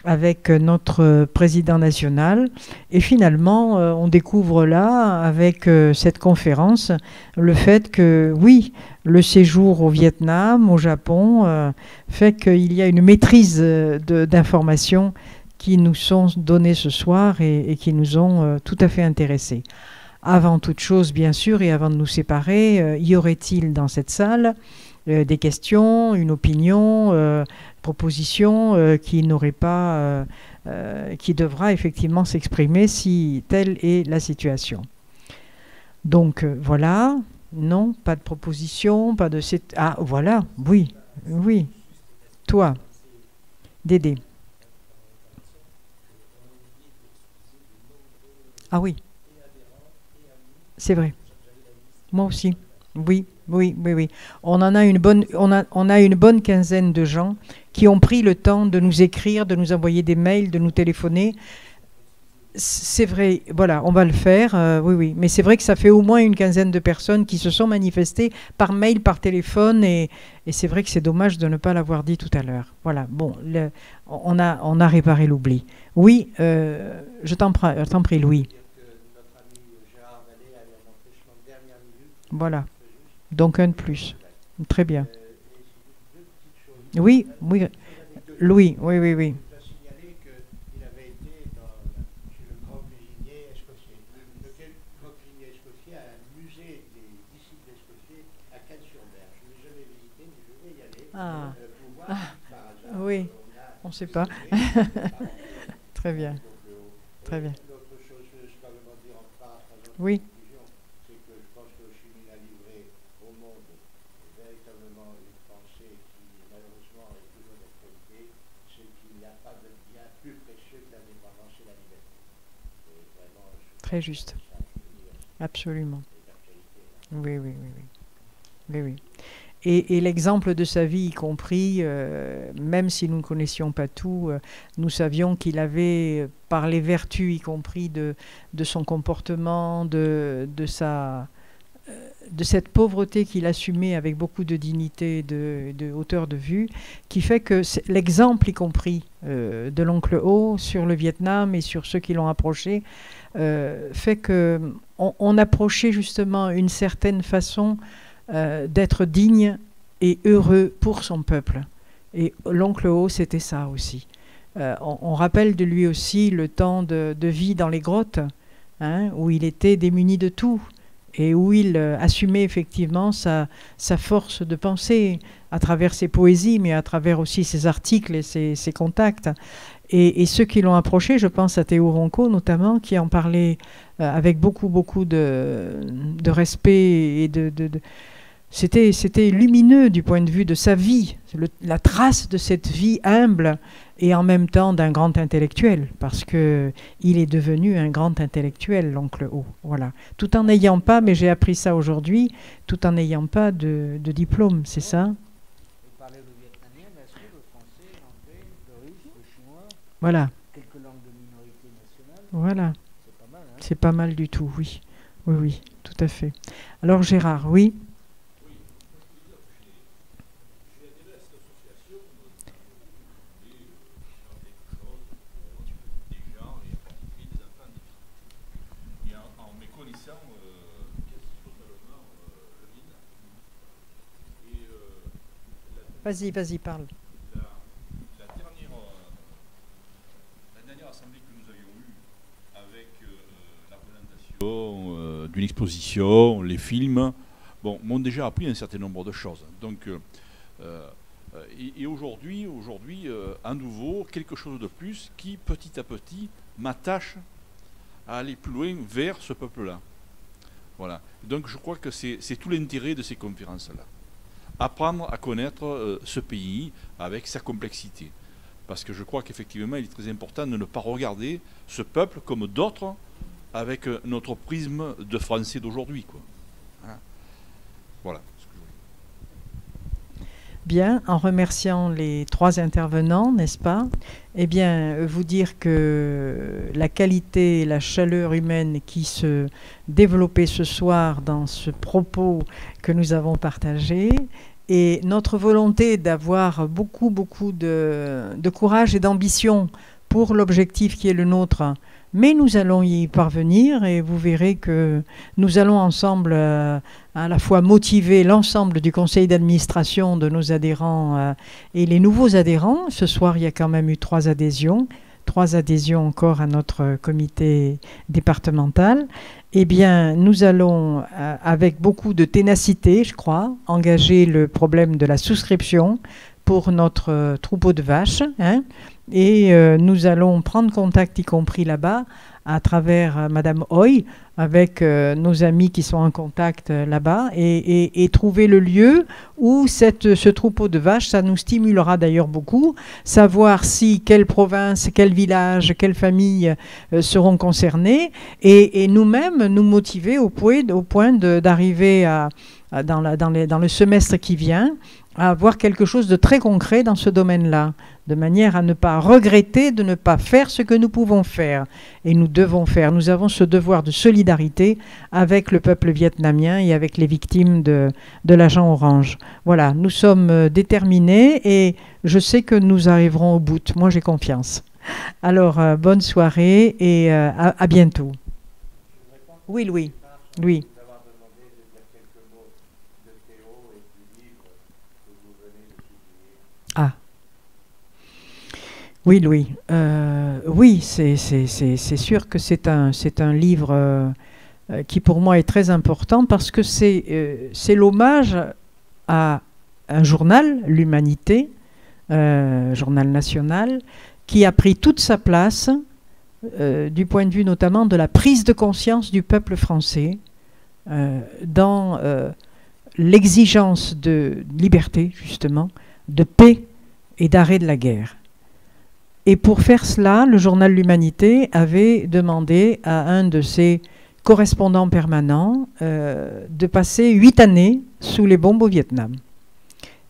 avec notre président national. Et finalement, on découvre là, avec cette conférence, le fait que, oui, le séjour au Vietnam, au Japon, fait qu'il y a une maîtrise d'informations qui nous sont données ce soir et qui nous ont tout à fait intéressés. Avant toute chose, bien sûr, et avant de nous séparer, y aurait-il dans cette salle des questions, une opinion, proposition qui n'aurait pas, qui devra effectivement s'exprimer si telle est la situation. Donc voilà, non, pas de proposition, pas de... Ah voilà, oui, oui, toi, Dédé. Ah oui, c'est vrai, moi aussi, oui. Oui, oui, oui. On a une bonne quinzaine de gens qui ont pris le temps de nous écrire, de nous envoyer des mails, de nous téléphoner. C'est vrai, voilà, on va le faire, oui, oui. Mais c'est vrai que ça fait au moins une quinzaine de personnes qui se sont manifestées par mail, par téléphone, et c'est vrai que c'est dommage de ne pas l'avoir dit tout à l'heure. Voilà, bon, on a réparé l'oubli. Oui, je t'en prie, Louis. Voilà. Donc un de plus. Très bien. Oui, oui. Louis, oui, oui, oui. Ah, oui, on ne sait pas. Très bien. Très bien. Oui. Très juste. Absolument. Oui, oui, oui, oui. Oui, oui. Et l'exemple de sa vie y compris, même si nous ne connaissions pas tout, nous savions qu'il avait, par les vertus y compris de son comportement, de cette pauvreté qu'il assumait avec beaucoup de dignité, de hauteur de vue, qui fait que l'exemple y compris de l'oncle Ho sur le Vietnam et sur ceux qui l'ont approché, fait qu'on approchait justement une certaine façon d'être digne et heureux pour son peuple. Et l'oncle Ho, c'était ça aussi. On rappelle de lui aussi le temps de vie dans les grottes, hein, où il était démuni de tout, et où il assumait effectivement sa force de penser à travers ses poésies, mais à travers aussi ses articles et ses contacts. Et ceux qui l'ont approché, je pense à Théo Ronco notamment, qui en parlait avec beaucoup de respect et c'était lumineux du point de vue de sa vie, la trace de cette vie humble et en même temps d'un grand intellectuel, parce que il est devenu un grand intellectuel, l'oncle O. Voilà. Tout en n'ayant pas, mais j'ai appris ça aujourd'hui, tout en n'ayant pas de diplôme, c'est ça? Vous parlez le vietnamien, bien sûr, le français, l'anglais, le russe, le chinois, Voilà. quelques langues de minorité nationale. Voilà. C'est pas mal, hein? C'est pas mal du tout, oui. Oui, oui, tout à fait. Alors Gérard, oui? Vas-y, vas-y, parle. La dernière assemblée que nous avions eue avec la présentation d'une exposition, les films, bon, m'ont déjà appris un certain nombre de choses. Donc, et aujourd'hui, à nouveau, quelque chose de plus qui, petit à petit, m'attache à aller plus loin vers ce peuple-là. Voilà. Donc, je crois que c'est tout l'intérêt de ces conférences-là. Apprendre à connaître ce pays avec sa complexité. Parce que je crois qu'effectivement, il est très important de ne pas regarder ce peuple comme d'autres avec notre prisme de français d'aujourd'hui, quoi. Hein? Voilà ce que je voulais. Bien, en remerciant les trois intervenants, n'est-ce pas? Eh bien, vous dire que la qualité et la chaleur humaine qui se développaient ce soir dans ce propos que nous avons partagé, et notre volonté d'avoir beaucoup de courage et d'ambition pour l'objectif qui est le nôtre, mais nous allons y parvenir et vous verrez que nous allons ensemble à la fois motiver l'ensemble du conseil d'administration de nos adhérents et les nouveaux adhérents. Ce soir, il y a quand même eu 3 adhésions encore à notre comité départemental. Eh bien, nous allons, avec beaucoup de ténacité, je crois, engager le problème de la souscription pour notre troupeau de vaches, hein, et nous allons prendre contact, y compris là-bas, à travers Madame Hoy, avec nos amis qui sont en contact là-bas, et trouver le lieu où ce troupeau de vaches, ça nous stimulera d'ailleurs beaucoup, savoir si quelle province, quel village, quelle famille seront concernés, et nous-mêmes nous motiver au point d'arriver dans le semestre qui vient, à avoir quelque chose de très concret dans ce domaine-là, de manière à ne pas regretter de ne pas faire ce que nous pouvons faire. Et nous devons faire. Nous avons ce devoir de solidarité avec le peuple vietnamien et avec les victimes de l'agent orange. Voilà, nous sommes déterminés et je sais que nous arriverons au bout. Moi, j'ai confiance. Alors, bonne soirée et à bientôt. Oui, Louis. Oui. Ah. Oui, Louis. Oui, c'est sûr que c'est un livre qui pour moi est très important parce que c'est l'hommage à un journal, l'Humanité, journal national, qui a pris toute sa place du point de vue notamment de la prise de conscience du peuple français dans l'exigence de liberté, justement, de paix et d'arrêt de la guerre. Et pour faire cela, le journal L'Humanité avait demandé à un de ses correspondants permanents de passer 8 années sous les bombes au Vietnam.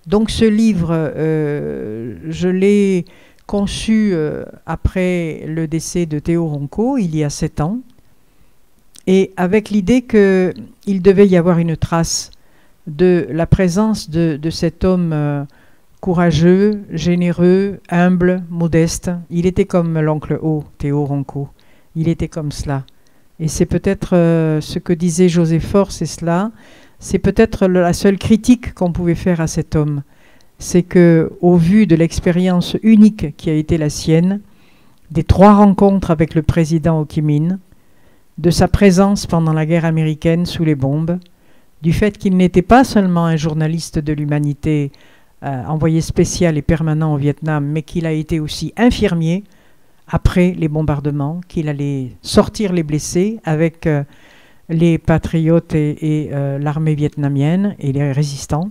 Donc ce livre, je l'ai conçu après le décès de Théo Ronco, il y a 7 ans, et avec l'idée qu'il devait y avoir une trace de la présence de cet homme courageux, généreux, humble, modeste. Il était comme l'oncle O, Théo Ronco. Il était comme cela. Et c'est peut-être ce que disait José Faure, c'est cela. C'est peut-être la seule critique qu'on pouvait faire à cet homme. C'est que, au vu de l'expérience unique qui a été la sienne, des 3 rencontres avec le président Ho Chi Minh, de sa présence pendant la guerre américaine sous les bombes, du fait qu'il n'était pas seulement un journaliste de l'Humanité, envoyé spécial et permanent au Vietnam, mais qu'il a été aussi infirmier après les bombardements, qu'il allait sortir les blessés avec les patriotes et l'armée vietnamienne et les résistants.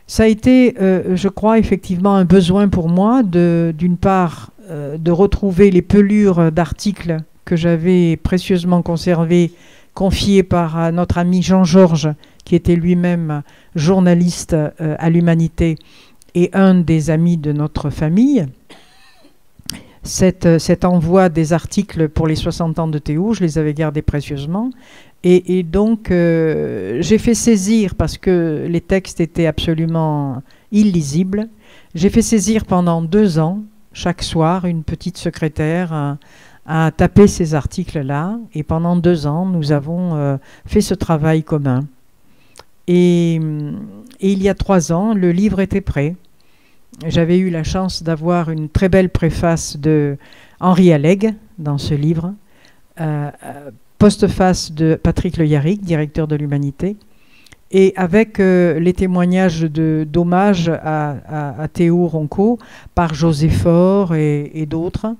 Ça a été, je crois, effectivement un besoin pour moi d'une part de retrouver les pelures d'articles que j'avais précieusement conservés, confiés par notre ami Jean-Georges, qui était lui-même journaliste à l'Humanité et un des amis de notre famille. Cet envoi des articles pour les 60 ans de Théo, je les avais gardés précieusement. Et donc, j'ai fait saisir, parce que les textes étaient absolument illisibles, j'ai fait saisir pendant 2 ans, chaque soir, une petite secrétaire à taper ces articles-là. Et pendant 2 ans, nous avons fait ce travail commun. Et il y a 3 ans, le livre était prêt. J'avais eu la chance d'avoir une très belle préface de Henri Alleg dans ce livre, postface de Patrick Le Yarrick, directeur de l'Humanité, et avec les témoignages d'hommage à Théo Ronco par José Faure et d'autres.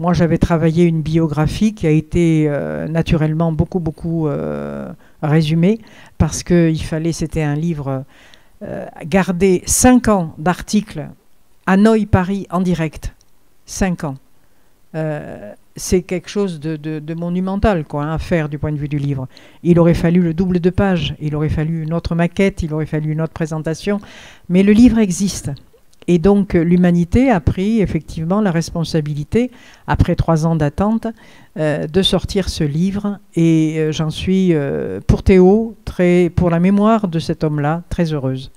Moi, j'avais travaillé une biographie qui a été naturellement beaucoup résumée, parce qu'il fallait, c'était un livre... garder 5 ans d'articles à Hanoï-Paris en direct, 5 ans. C'est quelque chose de monumental quoi, à faire du point de vue du livre. Il aurait fallu le double de pages, il aurait fallu une autre maquette, il aurait fallu une autre présentation, mais le livre existe. Et donc l'Humanité a pris effectivement la responsabilité, après 3 ans d'attente, de sortir ce livre. Et j'en suis, pour Théo, pour la mémoire de cet homme-là, très heureuse.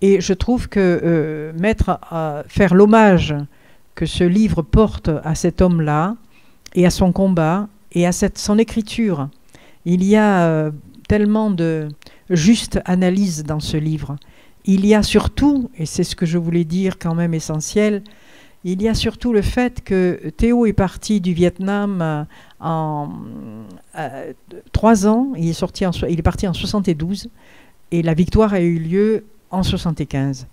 Et je trouve que faire l'hommage que ce livre porte à cet homme-là, et à son combat, et à son écriture, il y a tellement de juste analyse dans ce livre. Il y a surtout, et c'est ce que je voulais dire quand même essentiel, il y a surtout le fait que Théo est parti du Vietnam en 3 ans, il est parti en 72, et la victoire a eu lieu en 75.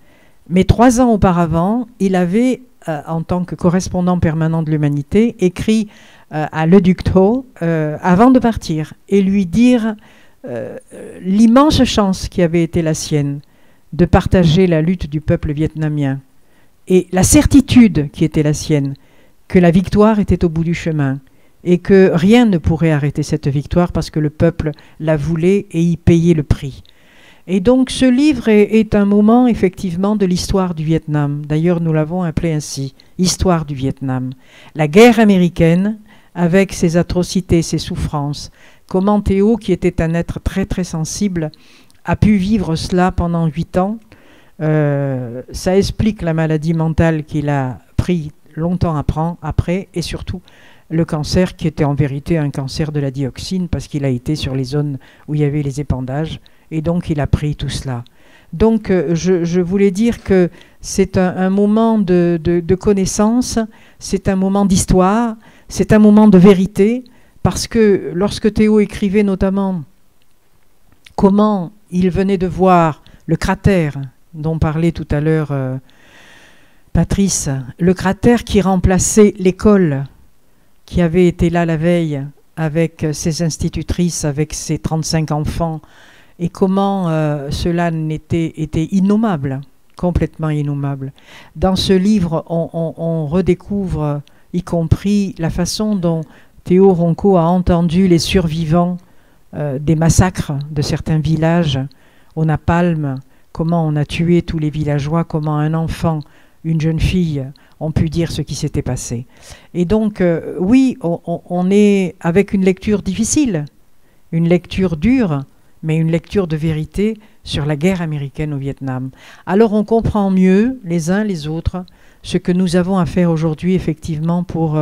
Mais 3 ans auparavant, il avait, en tant que correspondant permanent de l'Humanité, écrit à Le Duc Tho avant de partir, et lui dire l'immense chance qui avait été la sienne de partager la lutte du peuple vietnamien et la certitude qui était la sienne que la victoire était au bout du chemin et que rien ne pourrait arrêter cette victoire parce que le peuple la voulait et y payait le prix. Et donc ce livre est un moment effectivement de l'histoire du Vietnam. D'ailleurs nous l'avons appelé ainsi, Histoire du Vietnam. La guerre américaine avec ses atrocités, ses souffrances. Comment Théo, qui était un être très sensible, a pu vivre cela pendant 8 ans. Ça explique la maladie mentale qu'il a pris longtemps après, et surtout le cancer qui était en vérité un cancer de la dioxine parce qu'il a été sur les zones où il y avait les épandages, et donc il a pris tout cela. Donc je voulais dire que c'est un moment de connaissance, c'est un moment d'histoire, c'est un moment de vérité, parce que lorsque Théo écrivait notamment comment il venait de voir le cratère dont parlait tout à l'heure Patrice, le cratère qui remplaçait l'école qui avait été là la veille avec ses institutrices, avec ses 35 enfants, et comment cela était innommable, complètement innommable. Dans ce livre, on redécouvre, y compris la façon dont Théo Ronco a entendu les survivants des massacres de certains villages au napalm, comment on a tué tous les villageois, comment un enfant, une jeune fille ont pu dire ce qui s'était passé. Et donc, oui, on est avec une lecture difficile, une lecture dure, mais une lecture de vérité sur la guerre américaine au Vietnam. Alors on comprend mieux, les uns les autres, ce que nous avons à faire aujourd'hui, effectivement, pour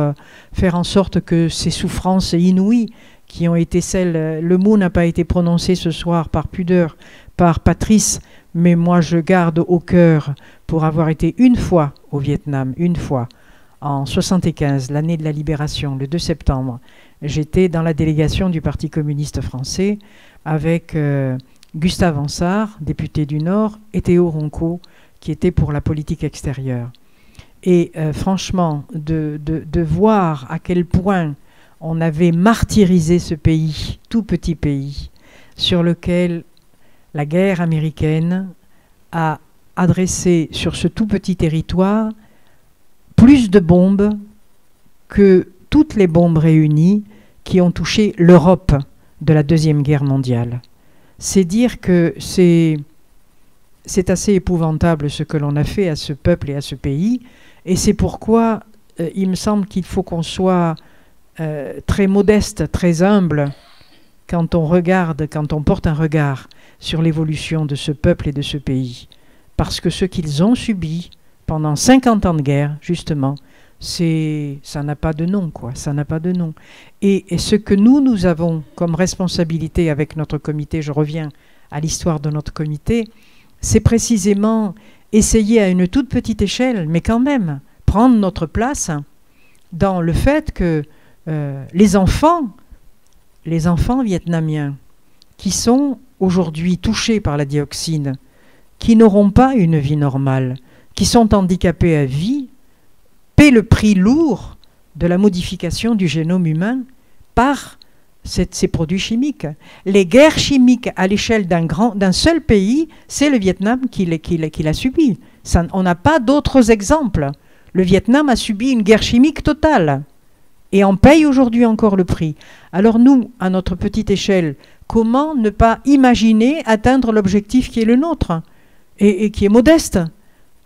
faire en sorte que ces souffrances inouïes qui ont été celles... Le mot n'a pas été prononcé ce soir par pudeur, par Patrice, mais moi je garde au cœur, pour avoir été une fois au Vietnam, une fois, en 75, l'année de la libération, le 2 septembre, j'étais dans la délégation du Parti communiste français avec Gustave Ansart, député du Nord, et Théo Ronco, qui était pour la politique extérieure. Et franchement, de voir à quel point on avait martyrisé ce pays, tout petit pays, sur lequel la guerre américaine a adressé sur ce tout petit territoire plus de bombes que toutes les bombes réunies qui ont touché l'Europe de la Deuxième Guerre mondiale. C'est dire que c'est assez épouvantable ce que l'on a fait à ce peuple et à ce pays, et c'est pourquoi il me semble qu'il faut qu'on soit très modeste, très humble, quand on regarde, quand on porte un regard sur l'évolution de ce peuple et de ce pays. Parce que ce qu'ils ont subi pendant 50 ans de guerre, justement, ça n'a pas de nom, quoi. Ça n'a pas de nom. Et ce que nous avons comme responsabilité avec notre comité, je reviens à l'histoire de notre comité, c'est précisément essayer à une toute petite échelle, mais quand même, prendre notre place dans le fait que les enfants vietnamiens qui sont aujourd'hui touchés par la dioxine, qui n'auront pas une vie normale, qui sont handicapés à vie, paient le prix lourd de la modification du génome humain par ces produits chimiques. Les guerres chimiques à l'échelle d'un seul pays, c'est le Vietnam qui l'a subi. On n'a pas d'autres exemples. Le Vietnam a subi une guerre chimique totale et en paye aujourd'hui encore le prix. Alors nous, à notre petite échelle, comment ne pas imaginer atteindre l'objectif qui est le nôtre et qui est modeste?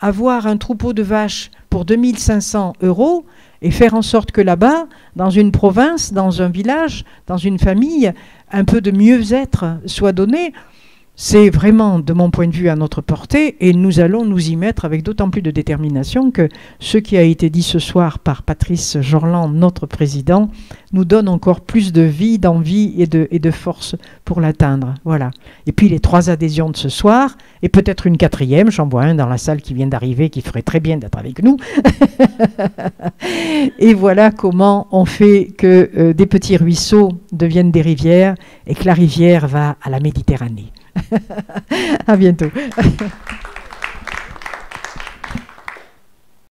Avoir un troupeau de vaches pour 2500 € et faire en sorte que là-bas, dans une province, dans un village, dans une famille, un peu de mieux-être soit donné, c'est vraiment, de mon point de vue, à notre portée, et nous allons nous y mettre avec d'autant plus de détermination que ce qui a été dit ce soir par Patrice Jorland, notre président, nous donne encore plus de vie, d'envie et de force pour l'atteindre. Voilà. Et puis les 3 adhésions de ce soir, et peut-être une 4e, j'en vois un dans la salle qui vient d'arriver, qui ferait très bien d'être avec nous. Et voilà comment on fait que des petits ruisseaux deviennent des rivières, et que la rivière va à la Méditerranée. À bientôt.